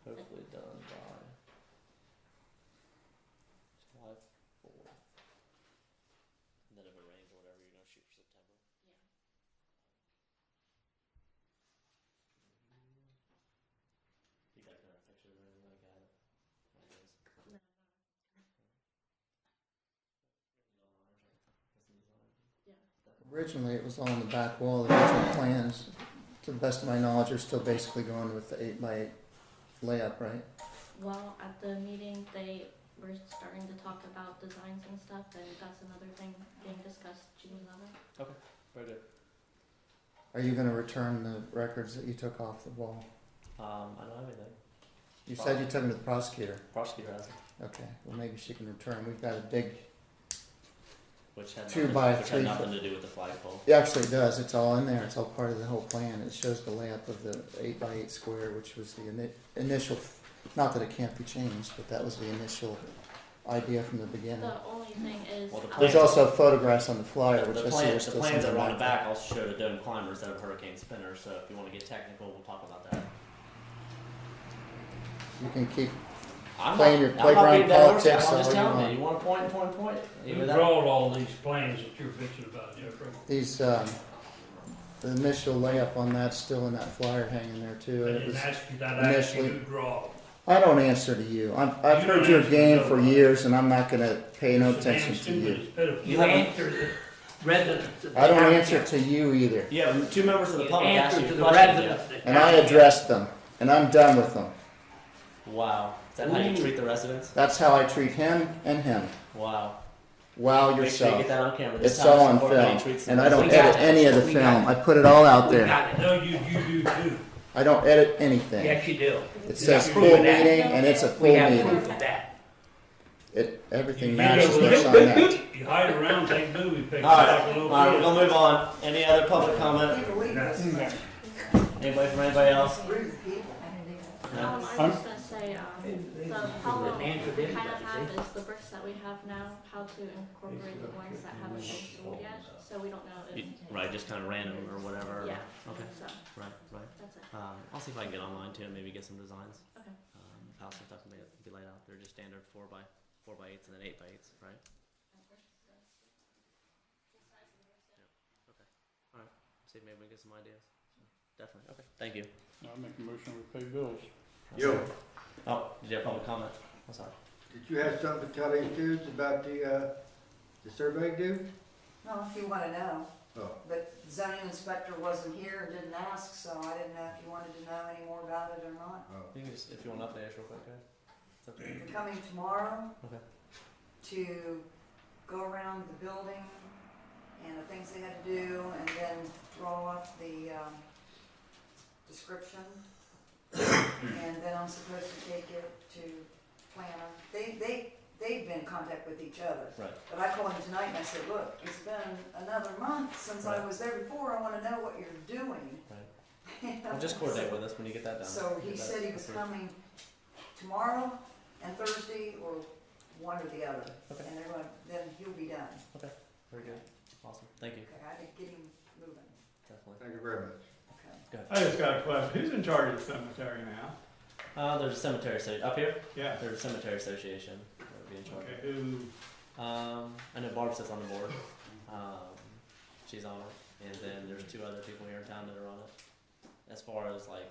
Hopefully done by July 4th. And then if it rains or whatever, you're gonna shoot for September. Yeah. You guys got a picture or anything like that? No. Originally, it was all on the back wall. The original plans, to the best of my knowledge, are still basically going with the 8x8 layup, right? Well, at the meeting, they were starting to talk about designs and stuff, and that's another thing being discussed June 11th. Very good. Are you going to return the records that you took off the wall? I don't have anything. You said you took them to the prosecutor. Prosecutor has it. Okay, well maybe she can return. We've got a big, Which had 2 nothing, by which 3 had nothing foot. to do with the flagpole. It actually does. It's all in there. It's all part of the whole plan. It shows the layup of the 8x8 square, which was the initial, not that it can't be changed, but that was the initial idea from the beginning. The only thing is, Well, the There's also photographs on the flyer, which The I see plans are still that something are on the like back also show the dome climber instead of hurricane spinner. So if you want to get technical, we'll talk about that. You can keep I'm playing your playground politics I'm all just you telling want. you. You want to point. Who Either that. drawed all these plans that you're bitching about, Jeffrey? these. The initial layup on that's still in that flyer hanging there too. I It didn't was, ask you that, I asked you initially- who drawed. I don't answer to you. I've You heard don't your answer game to for nobody. years, and I'm not going to pay no It's damn attention to stupid, you. it's pitiful. You answer the residents. of the I don't township. answer to you either. Yeah, 2 members of the You public asked answer you to a the question. residents. of the And I township. addressed them, and I'm done with them. Wow. Is that how you treat the residents? That's how I treat him and him. Wow. Make Wow, sure you yourself. get that on camera. This It's time all on Fort Wayne film, treats the and I don't We got edit it. any of the We got film. it. I put it all out We there. got it. No, you do too. I don't edit anything. Yes, you do. It says got full proof of that. meeting, and it's a full We have meeting. proof of that. Everything You matches do. what's on that. You hide around, take movie pictures All right. like a All little right, we're kid. gonna move on. Any other public comment? Anybody from anybody else? I was just going to say, the problem we kind of have is the bricks that we have now, how to incorporate the ones that haven't been sold yet, so we don't know if, Right, just kind of random or whatever. yeah, Okay. so, Right. that's it. I'll see if I can get online too and maybe get some designs. Okay. How some stuff can be laid out. They're just standard 4x8s and then 8x8s, right? Okay. All right. See if maybe we can get some ideas. Definitely. Okay. Thank you. I'll make a motion we pay bills. Yo, Oh, did you have public comment? I'm sorry. did you have something to tell these dudes about the survey dude? No, if you wanna know, Oh, but the zoning inspector wasn't here and didn't ask, so I didn't know if you wanted to know any more about it or not. oh. You can just, if you want to update us real quick, guys. It's up to you. They're coming tomorrow Okay. to go around the building and the things they had to do, and then draw up the description. And then I'm supposed to take it to planner. They've been in contact with each other. Right. But I called him tonight and I said, look, it's been another month since I Right. was there before. I want to know what you're doing. Right. You know? Well, just coordinate with us when you get that done. So he Get that said he was approved. coming tomorrow and Thursday, or one or the other. Okay. And they're going, then he'll be done. Very good. Awesome. Thank you. Okay, I had to get him moving. Definitely. Thank you very much. Okay. I just got a question. Who's in charge of the cemetery now? There's a cemetery up here. Yeah. There's a cemetery association that would be in charge. Okay, who? I know Barb sits on the board. She's on it, and then there's 2 other people here in town that are on it. As far as like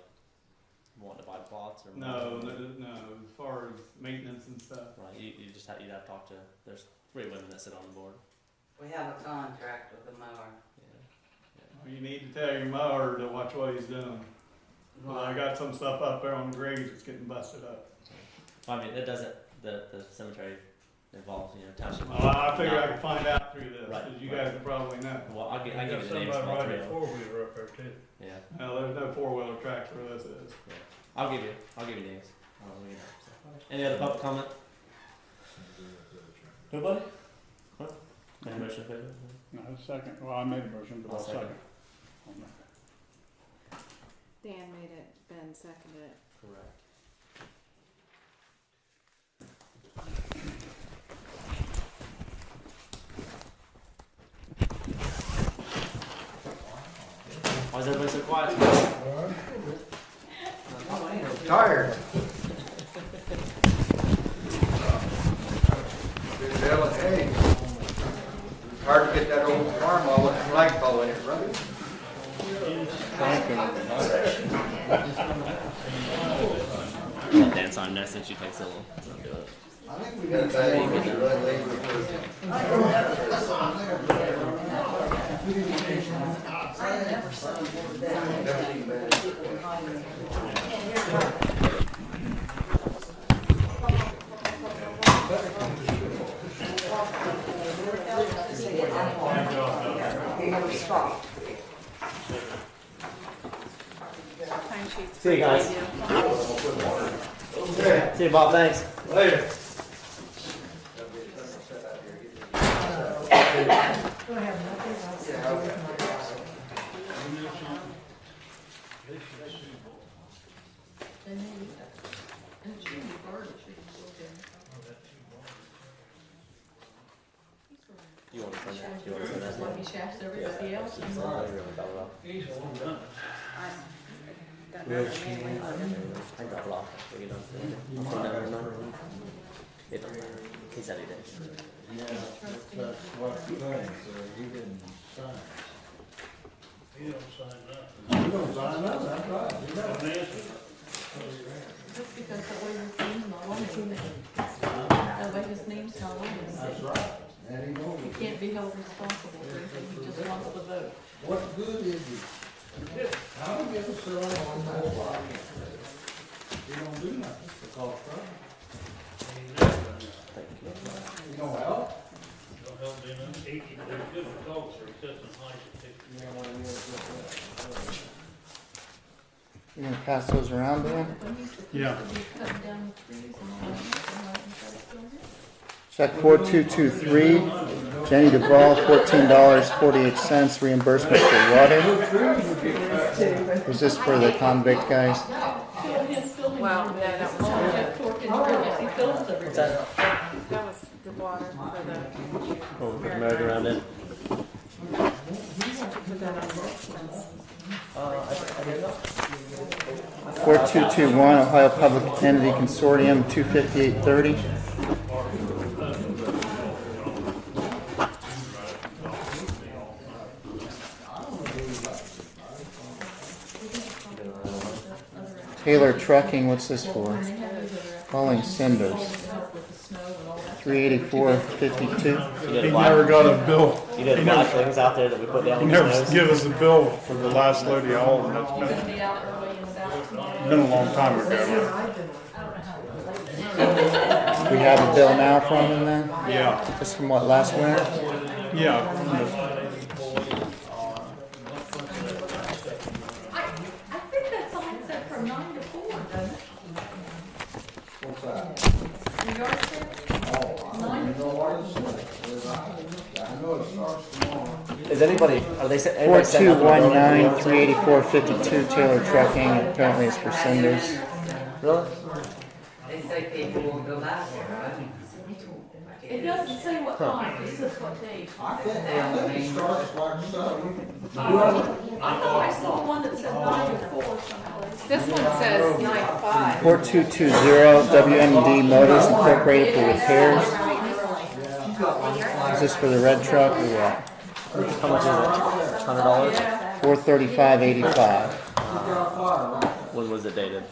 wanting to buy plots or? No, as far as maintenance and stuff. Right, you just have, you'd have to talk to, there's 3 women that sit on the board. We have a contract with the mower. You need to tell your mower to watch what he's doing. Well, I got some stuff up there on the grades that's getting busted up. Well, I mean, it doesn't, the cemetery involves, township. Well, I figure I can find out through this, Right, because you guys would probably know. Well, I'll give you the names Somebody of all 3 riding a of them. 4-wheeler up there too. Yeah, No, there's no 4-wheeler tracks where this is. I'll give you names. Any other public comment? Nobody? What? Any motion in favor? No, second, well, I made a motion, but I'll I'll second. second. Dan made it, Ben seconded it. Correct. Why is everybody so quiet? Tired. Hey, hard to get that old farm all with the flagpole in it, brother. Let Dan sign this and she takes a little. Do it. I think we got Time sheets. See you guys. See you, Bob. Thanks. Later. You want to send that? You want to send that? Let me shaft everybody else. He's the one done. That number mainly. I got blocked. What you done? I'll find out his number. It don't matter. He said he did. Yeah, that's what he thinks, he didn't sign. He don't sign up. You don't sign up, that's right. You know. Don't answer. That's because that way his name's not on it. That way his name's not on it. That's right. And he knows He it. can't be held responsible for anything, he just wants the vote. What good is it? How do you get a sell on that lot? You don't do nothing because, right? You don't help? Don't help me none. They're good for dogs, or he doesn't like it. You gonna pass those around, Dan? Yeah. Cutting down the trees and all that. Check 4223, Jenny Duvall, $14.48 reimbursement for water. Was this for the convict guys? Well, no, that was, What's that? that was the water for the. Oh, we put the merry-go-round in. Put that on next ones. I didn't know. 4221, Ohio Public Entity Consortium, 25830. Taylor Trucking, what's this for? Hauling cinders. 384.52. He never got a bill. You did a lot of things out there that we put down. He on never the snows. give us a bill for the last load he hauled, and it's been a long time ago. We have a bill now from him then? Yeah, Just from what, last winter? yeah. I think that's all it said from 9 to 4, doesn't it? What's that? The yard sale? Oh, I don't know what it says. I know it starts tomorrow. Is anybody, are they setting? anybody setting up their building? 4219, 384.52, Taylor Trucking, apparently it's for cinders. Really? They say people will go back there, right? It doesn't say what time, it says what day. I think it starts like so. I thought I saw one that said 9 to 4 someplace. This one says 9-5. 4220, WMD Motors Incorporated for repairs. Is this for the red truck or what? How much is it? $100? $435.85. You got fire, right? When was it dated?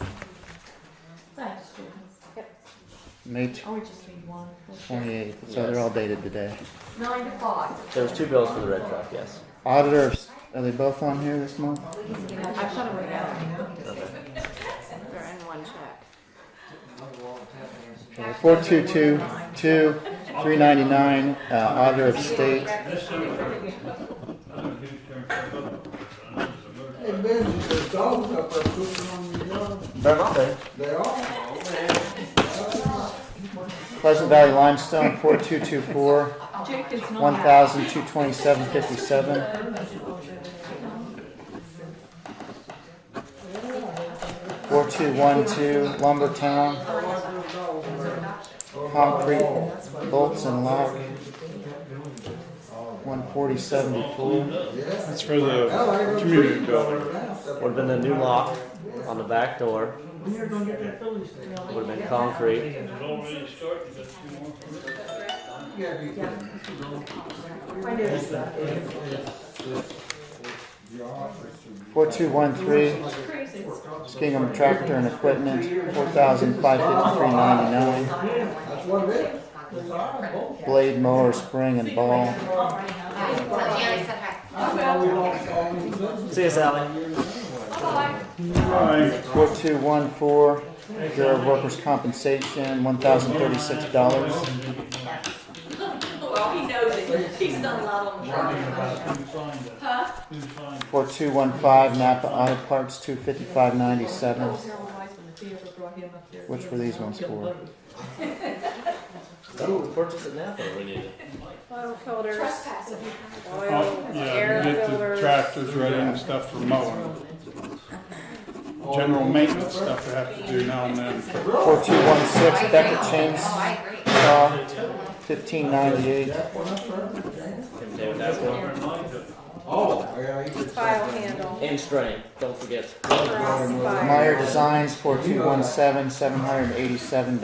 May Oh, we just need one. 28th, so they're all dated today. 9 to 5. There was 2 bills for the red truck, yes. Auditors, are they both on here this month? I thought it was out. They're in one check. Okay, 4222, 399, auditor of state. Hey, Benji, there's dogs up there pooping on your yard. They're not there. They are? Pleasant Valley Limestone, 4224, 1,227.57. 4212, Lumbertown, concrete bolts and lock, 140.74. That's for the community building. Would have been a new lock on the back door. Would have been concrete. It's already started, but 2 more. 4213, Skingham Tractor and Equipment, 4,553.99. That's what it is. Blade mower, spring and ball. See you, Sally. 4214, Bureau of Workers' Compensation, $1,036. Well, he knows it. He's done a lot on the Who signed it? 4215, Napa Auto Parts, $255.97. Which were these ones for? That was purchased at Napa. We need it. Oil filters, oil, Yeah, air we get the filters. tractors ready and stuff for mowing. General maintenance stuff we have to do now and then. 4216, Beckett Chainsaw, $15.98. Tim David, that's one. Oh, yeah, he could. File handle. And strain. Don't forget. Brass file. Meyer Designs, 4217, $787.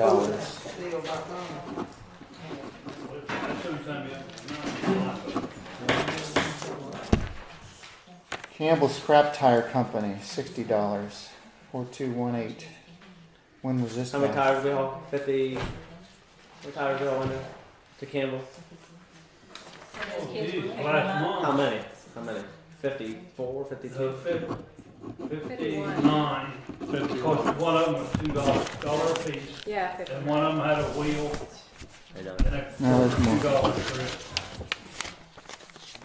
Campbell Scrap Tire Company, $60. 4218. When was this? How many done? tires we haul? 50. How many tires we haul in there? To Campbell? Last month. How many? How many? 54, 52? 59. Because one of them was $2 a piece, Yeah, 50. and one of them had a wheel, They done. and that No, there's more. $2 for it.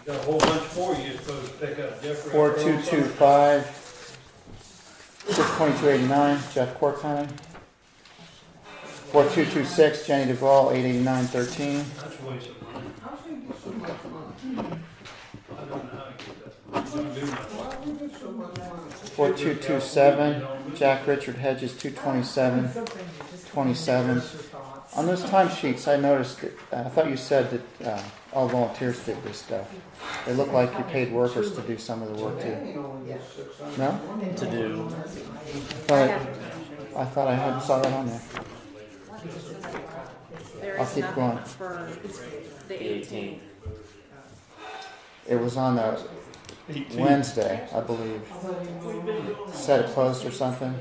You got a whole bunch more you're supposed to pick up, Jeffrey. 4225, 622.89, Jeff Chorpenning. 4226, Jenny Duvall, 889.13. That's a waste of money. I don't know how to get that. You don't do nothing. 4227, Jack Richard Hedges, 227.27. On those timesheets, I noticed that, I thought you said that all volunteers did this stuff. They look like you paid workers to do some of the work too. No? To do. I thought I had saw that on there. There I'll is keep nothing going. for the 18th. It was on a 18. Wednesday, I believe. Set it closed or something.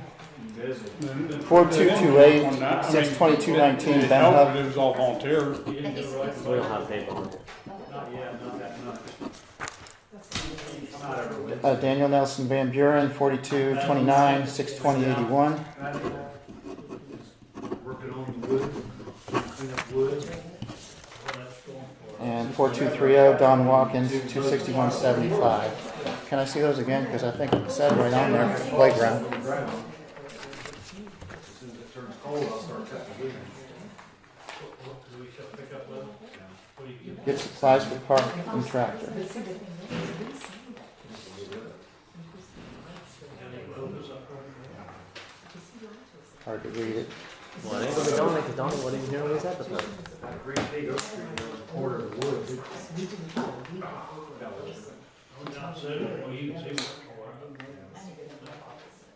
4228, On that, I mean, 62219, it Ben helped, Hub. but it was all volunteers. We don't have paper on it. Daniel Nelson Van Buren, 4229, 62081. Working on the wood, clean up wood. And 4230, Don Watkins, 26175. Can I see those again? Because I think it said right on there, playground. As soon as it turns cold, I'll start cutting wood. Get supplies for park and tractor. Hard to read it. Well, it ain't gonna be Donnie because Donnie wasn't even here when he said the thing. Order the wood.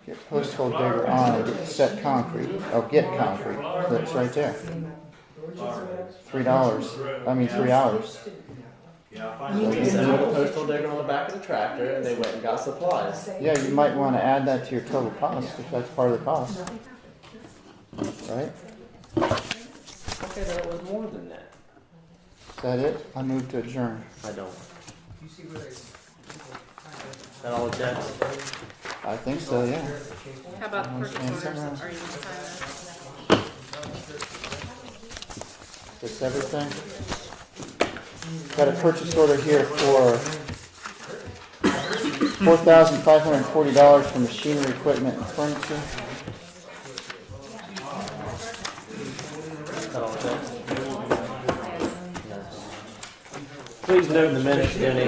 Get post hole digger on and get set concrete. Oh, get concrete. That's right there. $3. I mean, 3 hours. Yeah, I So We sent with a postal digger on the back of the tractor, and they went and got supplies. yeah, you might want to add that to your total cost if that's part of the cost, right? Okay, then it was more than that. Is that it? I move to adjourn. I don't. Is that all it takes? I think so, yeah. How about the purchase orders? Somewhere. Are you gonna sign That's everything. Got a purchase order here for $4,540 for machinery, equipment, and furniture. Is that all it takes? Please note in the minutes, Jenny.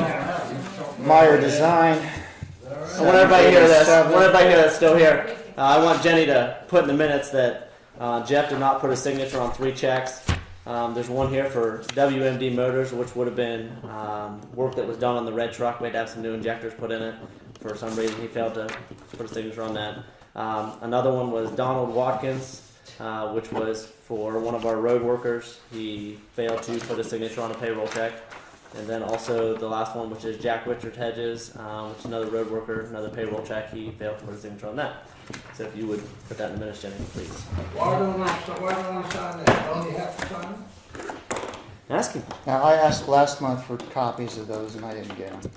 Meyer Design. I want everybody here that's still here. I want Jenny to put in the minutes that Jeff did not put a signature on 3 checks. There's one here for WMD Motors, which would have been work that was done on the red truck. We had to have some new injectors put in it. For some reason, he failed to put a signature on that. Another one was Donald Watkins, which was for one of our road workers. He failed to put a signature on a payroll check. And then also the last one, which is Jack Richard Hedges, which is another road worker, another payroll check. He failed to put a signature on that. So if you would put that in the minutes, Jenny, please. Why don't I sign that? Don't you have to sign it? Ask him. Now, I asked last month for copies of those and I didn't get them.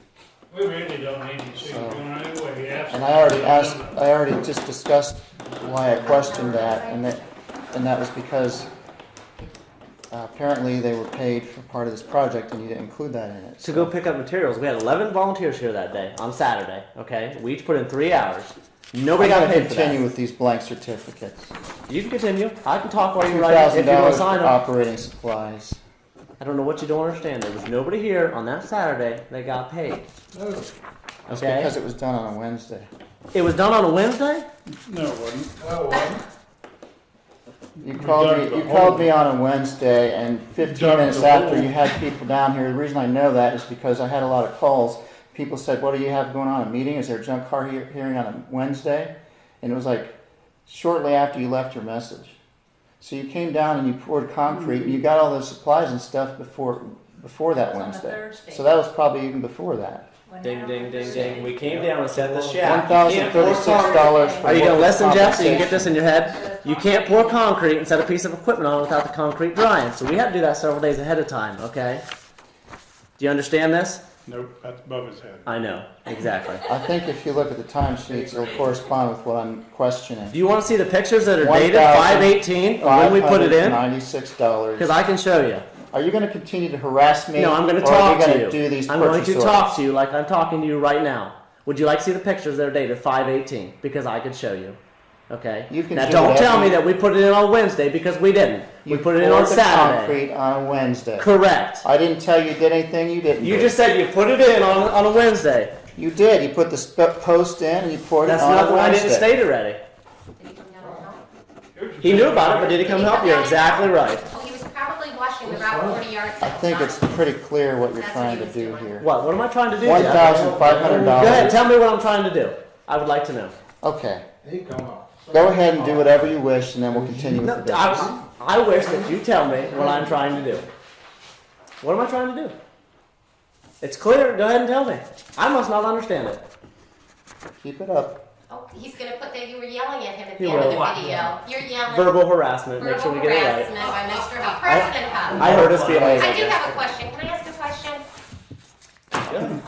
We really don't need to see it going anyway. And I already just discussed why I questioned that, and that was because apparently they were paid for part of this project and you didn't include that in it. To go pick up materials. We had 11 volunteers here that day on Saturday. Okay, we each put in 3 hours. Nobody got paid for that. Continue with these blank certificates. You can continue. I can talk while you write. If you want to sign for them. operating supplies. I don't know what you don't understand. There was nobody here on that Saturday that got paid. No. That's Okay. because it was done on a Wednesday. It was done on a Wednesday. No, it wasn't. No, it wasn't. You called me on a Wednesday, and 15 minutes after you had people down here. The reason I know that is because I had a lot of calls. People said, "What do you have going on? A meeting? Is there a junk car hearing on a Wednesday?" And it was like shortly after you left your message. So you came down and you poured concrete, and you got all those supplies and stuff before that Wednesday. So that was probably even before that. Ding, ding, ding, ding. We came down and set the shaft. $1,036 for Are you going to workers' listen, Jeff, so you can get compensation. this in your head? You can't pour concrete and set a piece of equipment on without the concrete drying. So we had to do that several days ahead of time, okay? Do you understand this? Nope, that's above his head. I know, exactly. I think if you look at the timesheets, it'll correspond with what I'm questioning. Do you want to see the pictures that are dated 5/18 when we put it in? $96. Because I can show you. Are you going to continue to harass me? No, I'm going to or are talk we to going you. do these I'm going to purchase talk orders? to you like I'm talking to you right now. Would you like to see the pictures that are dated 5/18? Because I could show you. Okay? You can now do don't whatever tell me you- that we put it in on Wednesday because we didn't. We put it in on poured the Saturday. concrete on a Wednesday. Correct. I didn't tell you did anything you didn't You do. just said you put it in on a Wednesday. You did. You put the post in and you poured That's it on not a what I Wednesday. didn't state already. He knew about it, but did he come help? You're exactly right. Oh, he was probably watching the route 40 yards. I think it's pretty clear what you're trying to do here. What? What am I trying to do? Jeff? $1,500. Go ahead. Tell me what I'm trying to do. I would like to know. Okay. He come up. Go ahead and do whatever you wish, and then we'll continue with the business. I wish that you tell me what I'm trying to do. What am I trying to do? It's clear. Go ahead and tell me. I must not understand it. Keep it up. Oh, he's gonna put that you were yelling at him at the He end of will. the video. You're yelling. Verbal harassment. Make sure we get it right. Verbal harassment by Mr. Huff. President Huff. I heard his feelings. I do have a question. Can I ask a question?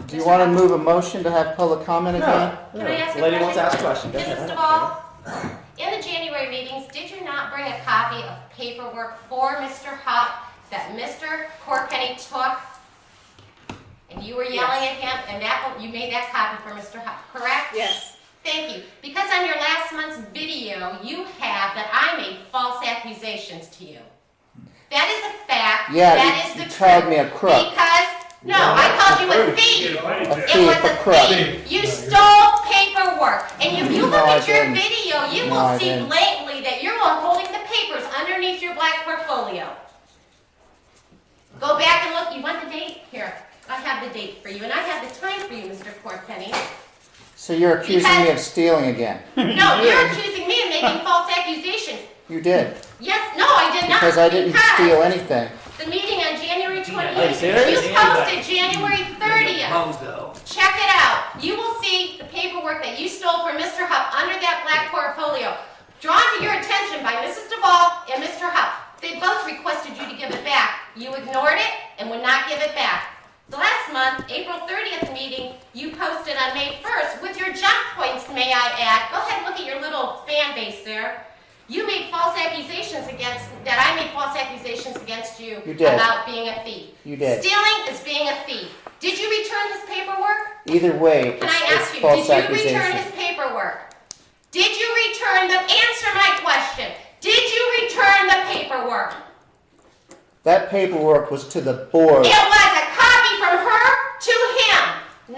Do you want to move a motion to have public comment again? Can I ask a Lady question? wants to ask a question. Go ahead. First of all, in the January meetings, did you not bring a copy of paperwork for Mr. Huff that Mr. Chorpenning took? And you were yelling at him, and you made that copy for Mr. Huff, correct? Yes. Thank you. Because on your last month's video, you have that I made false accusations to you. That is a fact. Yeah, that is you the called truth. me a crook. Because, no, I called you a thief. It was a crook. thief. You stole paperwork. And if you look No, I at your didn't. video, you No, will I see didn't. blatantly that you're holding the papers underneath your black portfolio. Go back and look. You want the date? Here. I have the date for you, and I have the time for you, Mr. Chorpenning. So you're accusing me of stealing again? No, you're accusing me of making false accusations. You did. Yes, no, I did not. Because I didn't steal anything. The meeting on January January 28th. Are you serious? You posted January 30th. Bozo. Check it out. You will see the paperwork that you stole from Mr. Hupp under that black portfolio. Drawn to your attention by Mrs. Duvall and Mr. Hupp. They both requested you to give it back. You ignored it and would not give it back. The last month, April 30th meeting, you posted on May 1st with your jump points, may I add. Go ahead and look at your little fan base there. You made false accusations I made false accusations against you, You did. about being a thief. You did. Stealing is being a thief. Did you return his paperwork? Either way, Can I ask it's you, false did you return accusation. his paperwork? Did you return answer my question. Did you return the paperwork? That paperwork was to the board. It was a copy from her to him.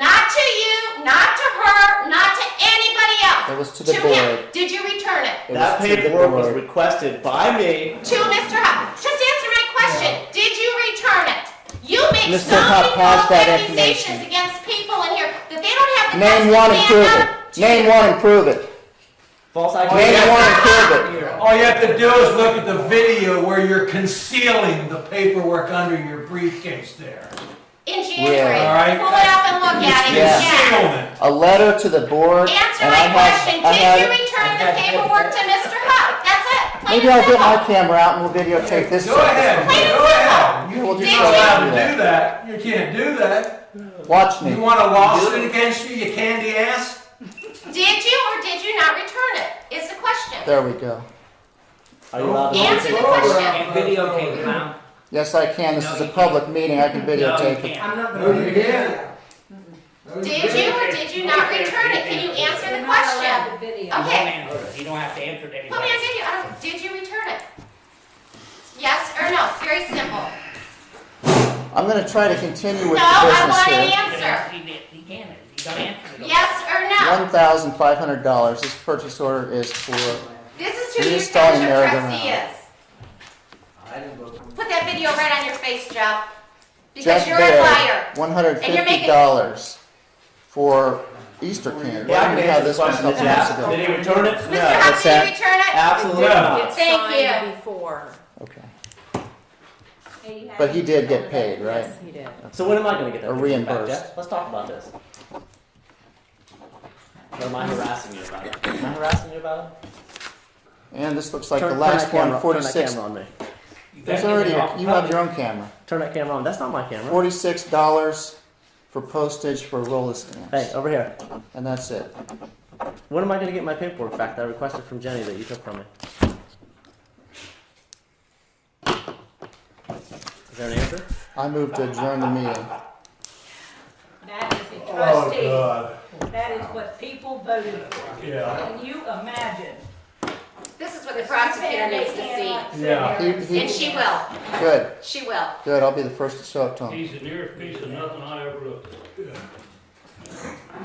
Not to you, not to her, not to anybody else. It was to the him. board. Did you return it? It That was to the paperwork was board. requested by me. To Mr. Hupp. Just answer my question. Did you return it? You make Mr. so Hupp many has false that accusations information. against people in here that they don't have the Name guts one to and stand prove up it. to Name you. one and prove it. False Name accusation. one and prove it. All you have to do is look at the video where you're concealing the paperwork under your briefcase there. In January. Yeah. All right. Pull it up and look at it. Yeah. Yes. Concealment. A letter to the board. Answer and my I question. had Did you it. return the paperwork to Mr. Hupp? That's it. Plain Maybe and I'll get my simple. camera out and we'll videotape this. Go ahead, Plain and go ahead. Yeah, we'll just Did go You're not ahead allowed and to do do that. You can't do that. that. Watch me. You want a lawsuit against you, you candy ass? Did you or did you not return it? Is the question. There we go. Are you allowed to Answer the videotape? question. And videotape it now. Yes, I can. This is a public meeting. I can videotape it. I'm not No, gonna you do can't. that. Did you or did you not return it? Can you answer the question? You don't Okay. answer it. You don't have to answer to Put me on anybody. video. Did you return it? Yes or no? Very simple. I'm going to try to continue with No, the I business want an here. answer. He can't. You don't answer it. Yes or no? $1,500. This purchase order is for. This is who your Reinstalling township merry-go-round. trustee is. Put that video right on your face, Jeff. Because Jeff you're Baird, a liar. $150 for Easter candy. Yeah, I Why can did we have answer this the one a question to couple months Jeff. ago? Did he return it? Mr. No. Huff, What's did that? you return it? Absolutely not. It's Thank signed you. before. Okay. But he did get paid, right? Yes, he did. So when am I going to get that Or paperwork back, reimbursed. Jeff? Let's talk about this. Or am I harassing you about it? Am I harassing you about it? And this looks like Turn the last that camera, one, Turn that 46. camera on me. There's already, you have your own camera. Turn that camera on. That's not my camera. $46 for postage for roller stamps. Hey, over here. And that's it. When am I going to get my paperwork back that I requested from Jenny that you took from me? Is there an answer? I move to adjourn the meeting. That is a Oh, trustee. God. That is what people voted for. Yeah. Can you imagine? This is what the prosecutor needs to see. Yeah. And she will. Good, She will. good. I'll be the first to show up to him. He's the nearest piece of nothing I ever looked at.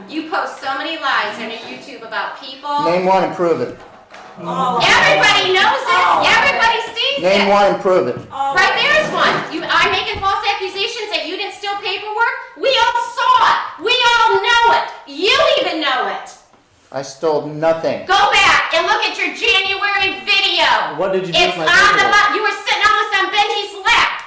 You post so many lies on your YouTube about people. Name one and prove it. Everybody knows it. Everybody sees Name it. one and prove it. Right there's one. You are making false accusations that you didn't steal paperwork. We all saw it. We all know it. You even know it. I stole nothing. Go back and look at your January video. What did you do It's with on my the paperwork? you were sitting almost on Benji's lap.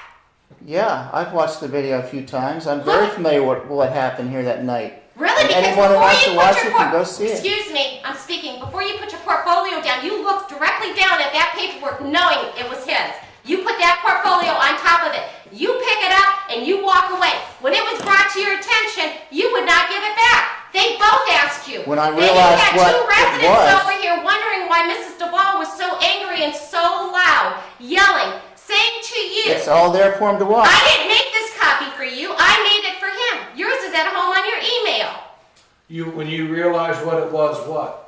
Yeah, I've watched the video a few times. I'm very familiar with what happened here that night. Really? And Because anyone who before wants you to put watch your it can go see it. excuse me, I'm speaking. Before you put your portfolio down, you looked directly down at that paperwork knowing it was his. You put that portfolio on top of it. You pick it up and you walk away. When it was brought to your attention, you would not give it back. They both asked you. When I And realized you what had two it residents was- over here wondering why Mrs. Duvall was so angry and so loud, yelling, saying to you, It's all there for him to watch. I didn't make this copy for you. I made it for him. Yours is at home on your email. When you realized what it was, what?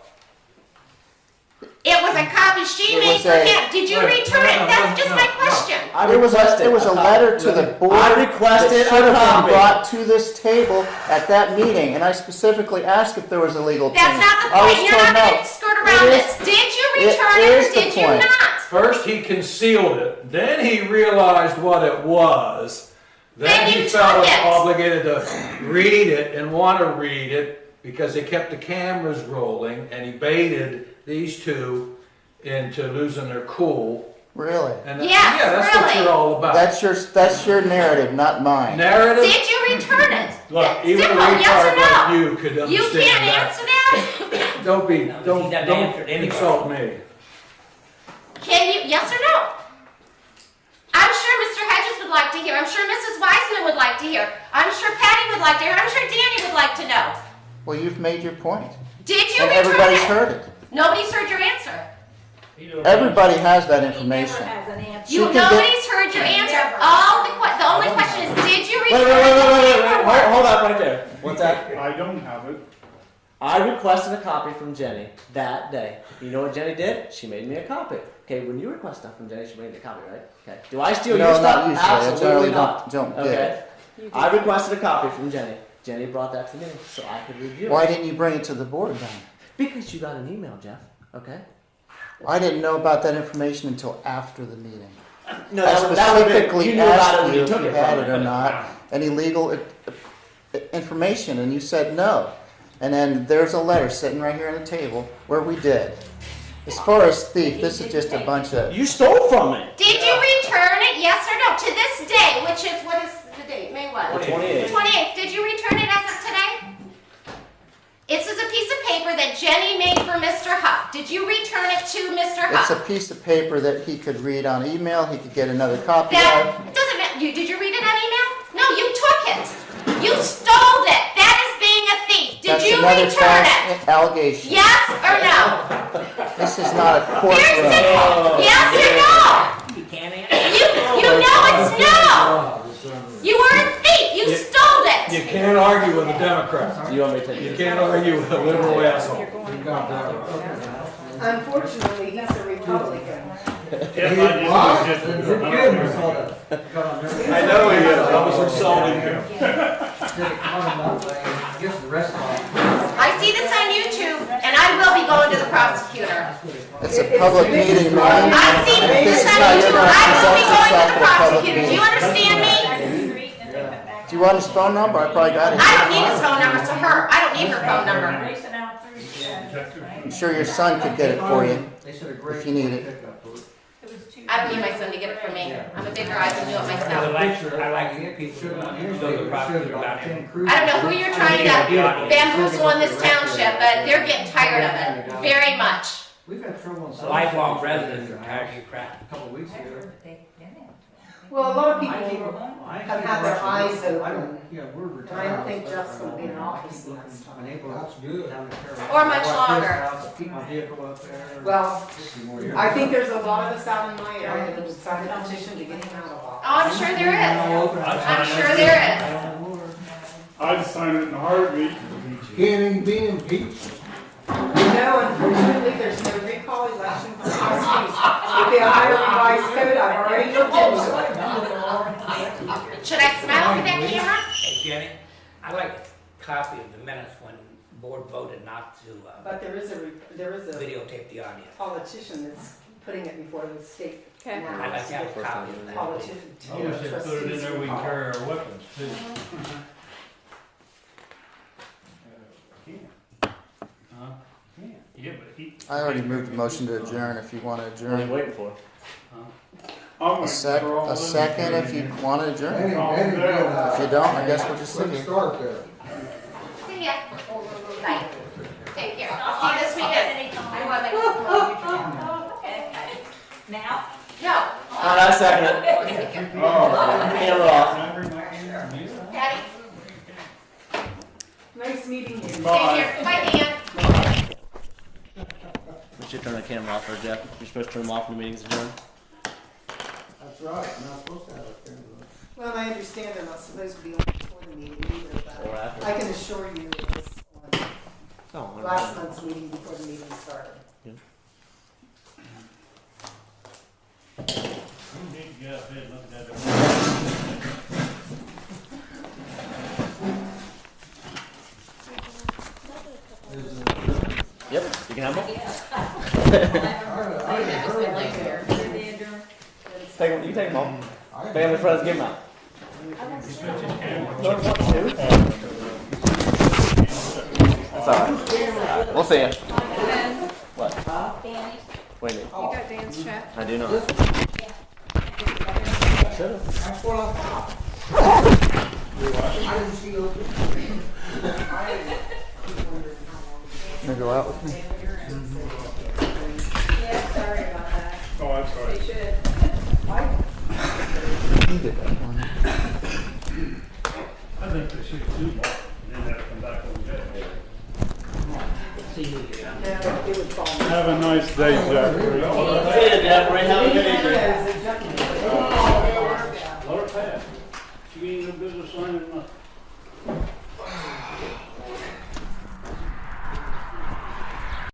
It was a copy she It made was for a- him. Did you return it? That's just my question. I It was requested a letter to the board I requested that should a have been copy. brought to this table at that meeting, and I specifically asked if there was a legal That's opinion. not the I was point. You're told not going no. to skirt around It is- this. Did you it return it is or the did you point. not? First, he concealed it. Then he realized what it was. Then Then he you felt took it. obligated to read it and want to read it because they kept the cameras rolling, and he baited these two into losing their cool Really? And Yes, yeah, that's what really. you're all about. That's your narrative, not mine. Narrative? Did you return it? Look, even a Simple, yes or retard no? like you could You understand can't that. answer that? Don't be, No, don't he doesn't answer it anyway. insult me. Can you, yes or no? I'm sure Mr. Hedges would like to hear. I'm sure Mrs. Wiseman would like to hear. I'm sure Patty would like to hear. I'm sure Danny would like to know. Well, you've made your point. Did you And return everybody's it? heard it. Nobody's heard your answer. Everybody has that He never information. has an answer. You can get- Nobody's heard your answer. The only question is, did you Wait, return wait, wait, wait, wait, the wait, paperwork? hold up right there. What's that? I don't have it. I requested a copy from Jenny that day. You know what Jenny did? She made me a copy. Okay, when you request stuff from Jenny, she made me a copy, right? Okay. Do I steal No, your stuff? not usually. I Absolutely generally not. don't get Okay. it. I requested a copy from Jenny. Jenny brought that to me so I could review Why it. didn't you bring it to the board then? Because you got an email, Jeff. Okay. I didn't know about that information until after the meeting. No, I that was that specifically you knew about it asked when you you if took you it had from it or me. not, any legal information, and you said no. And then there's a letter sitting right here on the table where we did. As far as thief, this is just a bunch of. You stole from me. Did you return it, yes or no? To this day, which is, what is the date? May what? The 28th. 28th. Did you return it as of today? This is a piece of paper that Jenny made for Mr. Huck. Did you return it to Mr. It's a Huck? piece of paper that he could read on email. He could get another copy That of. doesn't matter. Did you read it on email? No, you took it. You stole it. That is being a thief. Did That's you another return it? false allegation. Yes or no? This is not a Very courtroom. simple. Yes or no? You can't answer. You know it's no. You were a thief. You stole it. You can't argue with a Democrat. You want me to take You it? can't argue with a liberal asshole. Unfortunately, he's a Republican. I know he is. I was insulting him. I see this on YouTube, and I will be going to the prosecutor. It's a public meeting, man. I see If this this is on how you're YouTube. going to I will be present going to yourself the at a public prosecutor. Do you meeting. understand me? Do you want his phone number? I probably got it. I don't need his phone number, to her. I don't need her phone number. I'm sure your son could get it for you if you need it. I don't need my son to get it for me. I'm a bigger I can do it I myself. like people to go to the prosecutor about him. I don't know who you're trying to bamboozle in this township, but they're getting tired of it. Very much. We've had trouble on. Lifelong residents are tired of your crap. A couple of weeks ago. Well, a lot of people have had their eyes open. Yeah, we're And retired. I don't think Jeff's gonna be in office next time. My neighbor, that's good. Or much longer. Keep my vehicle up there. Well, I think there's a lot of us out in my area that would sign a petition to get him out of Oh, office. I'm sure there is. I'm sure there is. I'd sign it in a heartbeat. Can't even be impeached. No, unfortunately, there's no recall election for trustees. With the Ohio Revised Code, I've already looked into it. Should I smile for that camera? Hey Jenny, I like a copy of the minutes when the board voted not to But there is a videotape the audio. politician that's putting it before the state. Okay. now. I'd like to have a copy of that. Politician. I wish they put it in there, we can carry our weapons too. Huh? Yeah, but he. I already moved the motion to adjourn if you want to What are you adjourn. waiting for? A second if you want to adjourn. If you don't, I guess we'll just sit Let's here. start there. See ya. Bye. Take care. I'll see you this weekend. I want to make Now? No. I second it. Camera off. Patty, Nice meeting you. take care. Bye, Dan. We should turn the camera off for Jeff. You're supposed to turn them off when the meeting's adjourned. That's right, I'm not supposed to have a camera. Well, I understand they're not supposed to be on before the meeting either, Or but after. I can assure you it was on Oh, last month's meeting before the meeting started. You need to get up there and look at that. Yep, you can have them. Take them, you can take them all. Family, friends, give them out. That's alright. We'll see you. What? Wait, You got Dan's check? I do not. Should've. That's what I thought. I didn't see those. Gonna go out with me? Yeah, sorry about that. Oh, that's all right. They should. You did that one. I think they should do more, and then have to come back on the bed. Have a nice day, Jeffrey. See you, Jeffrey. Have a good evening. Let her pass. She ain't no business signing nothing.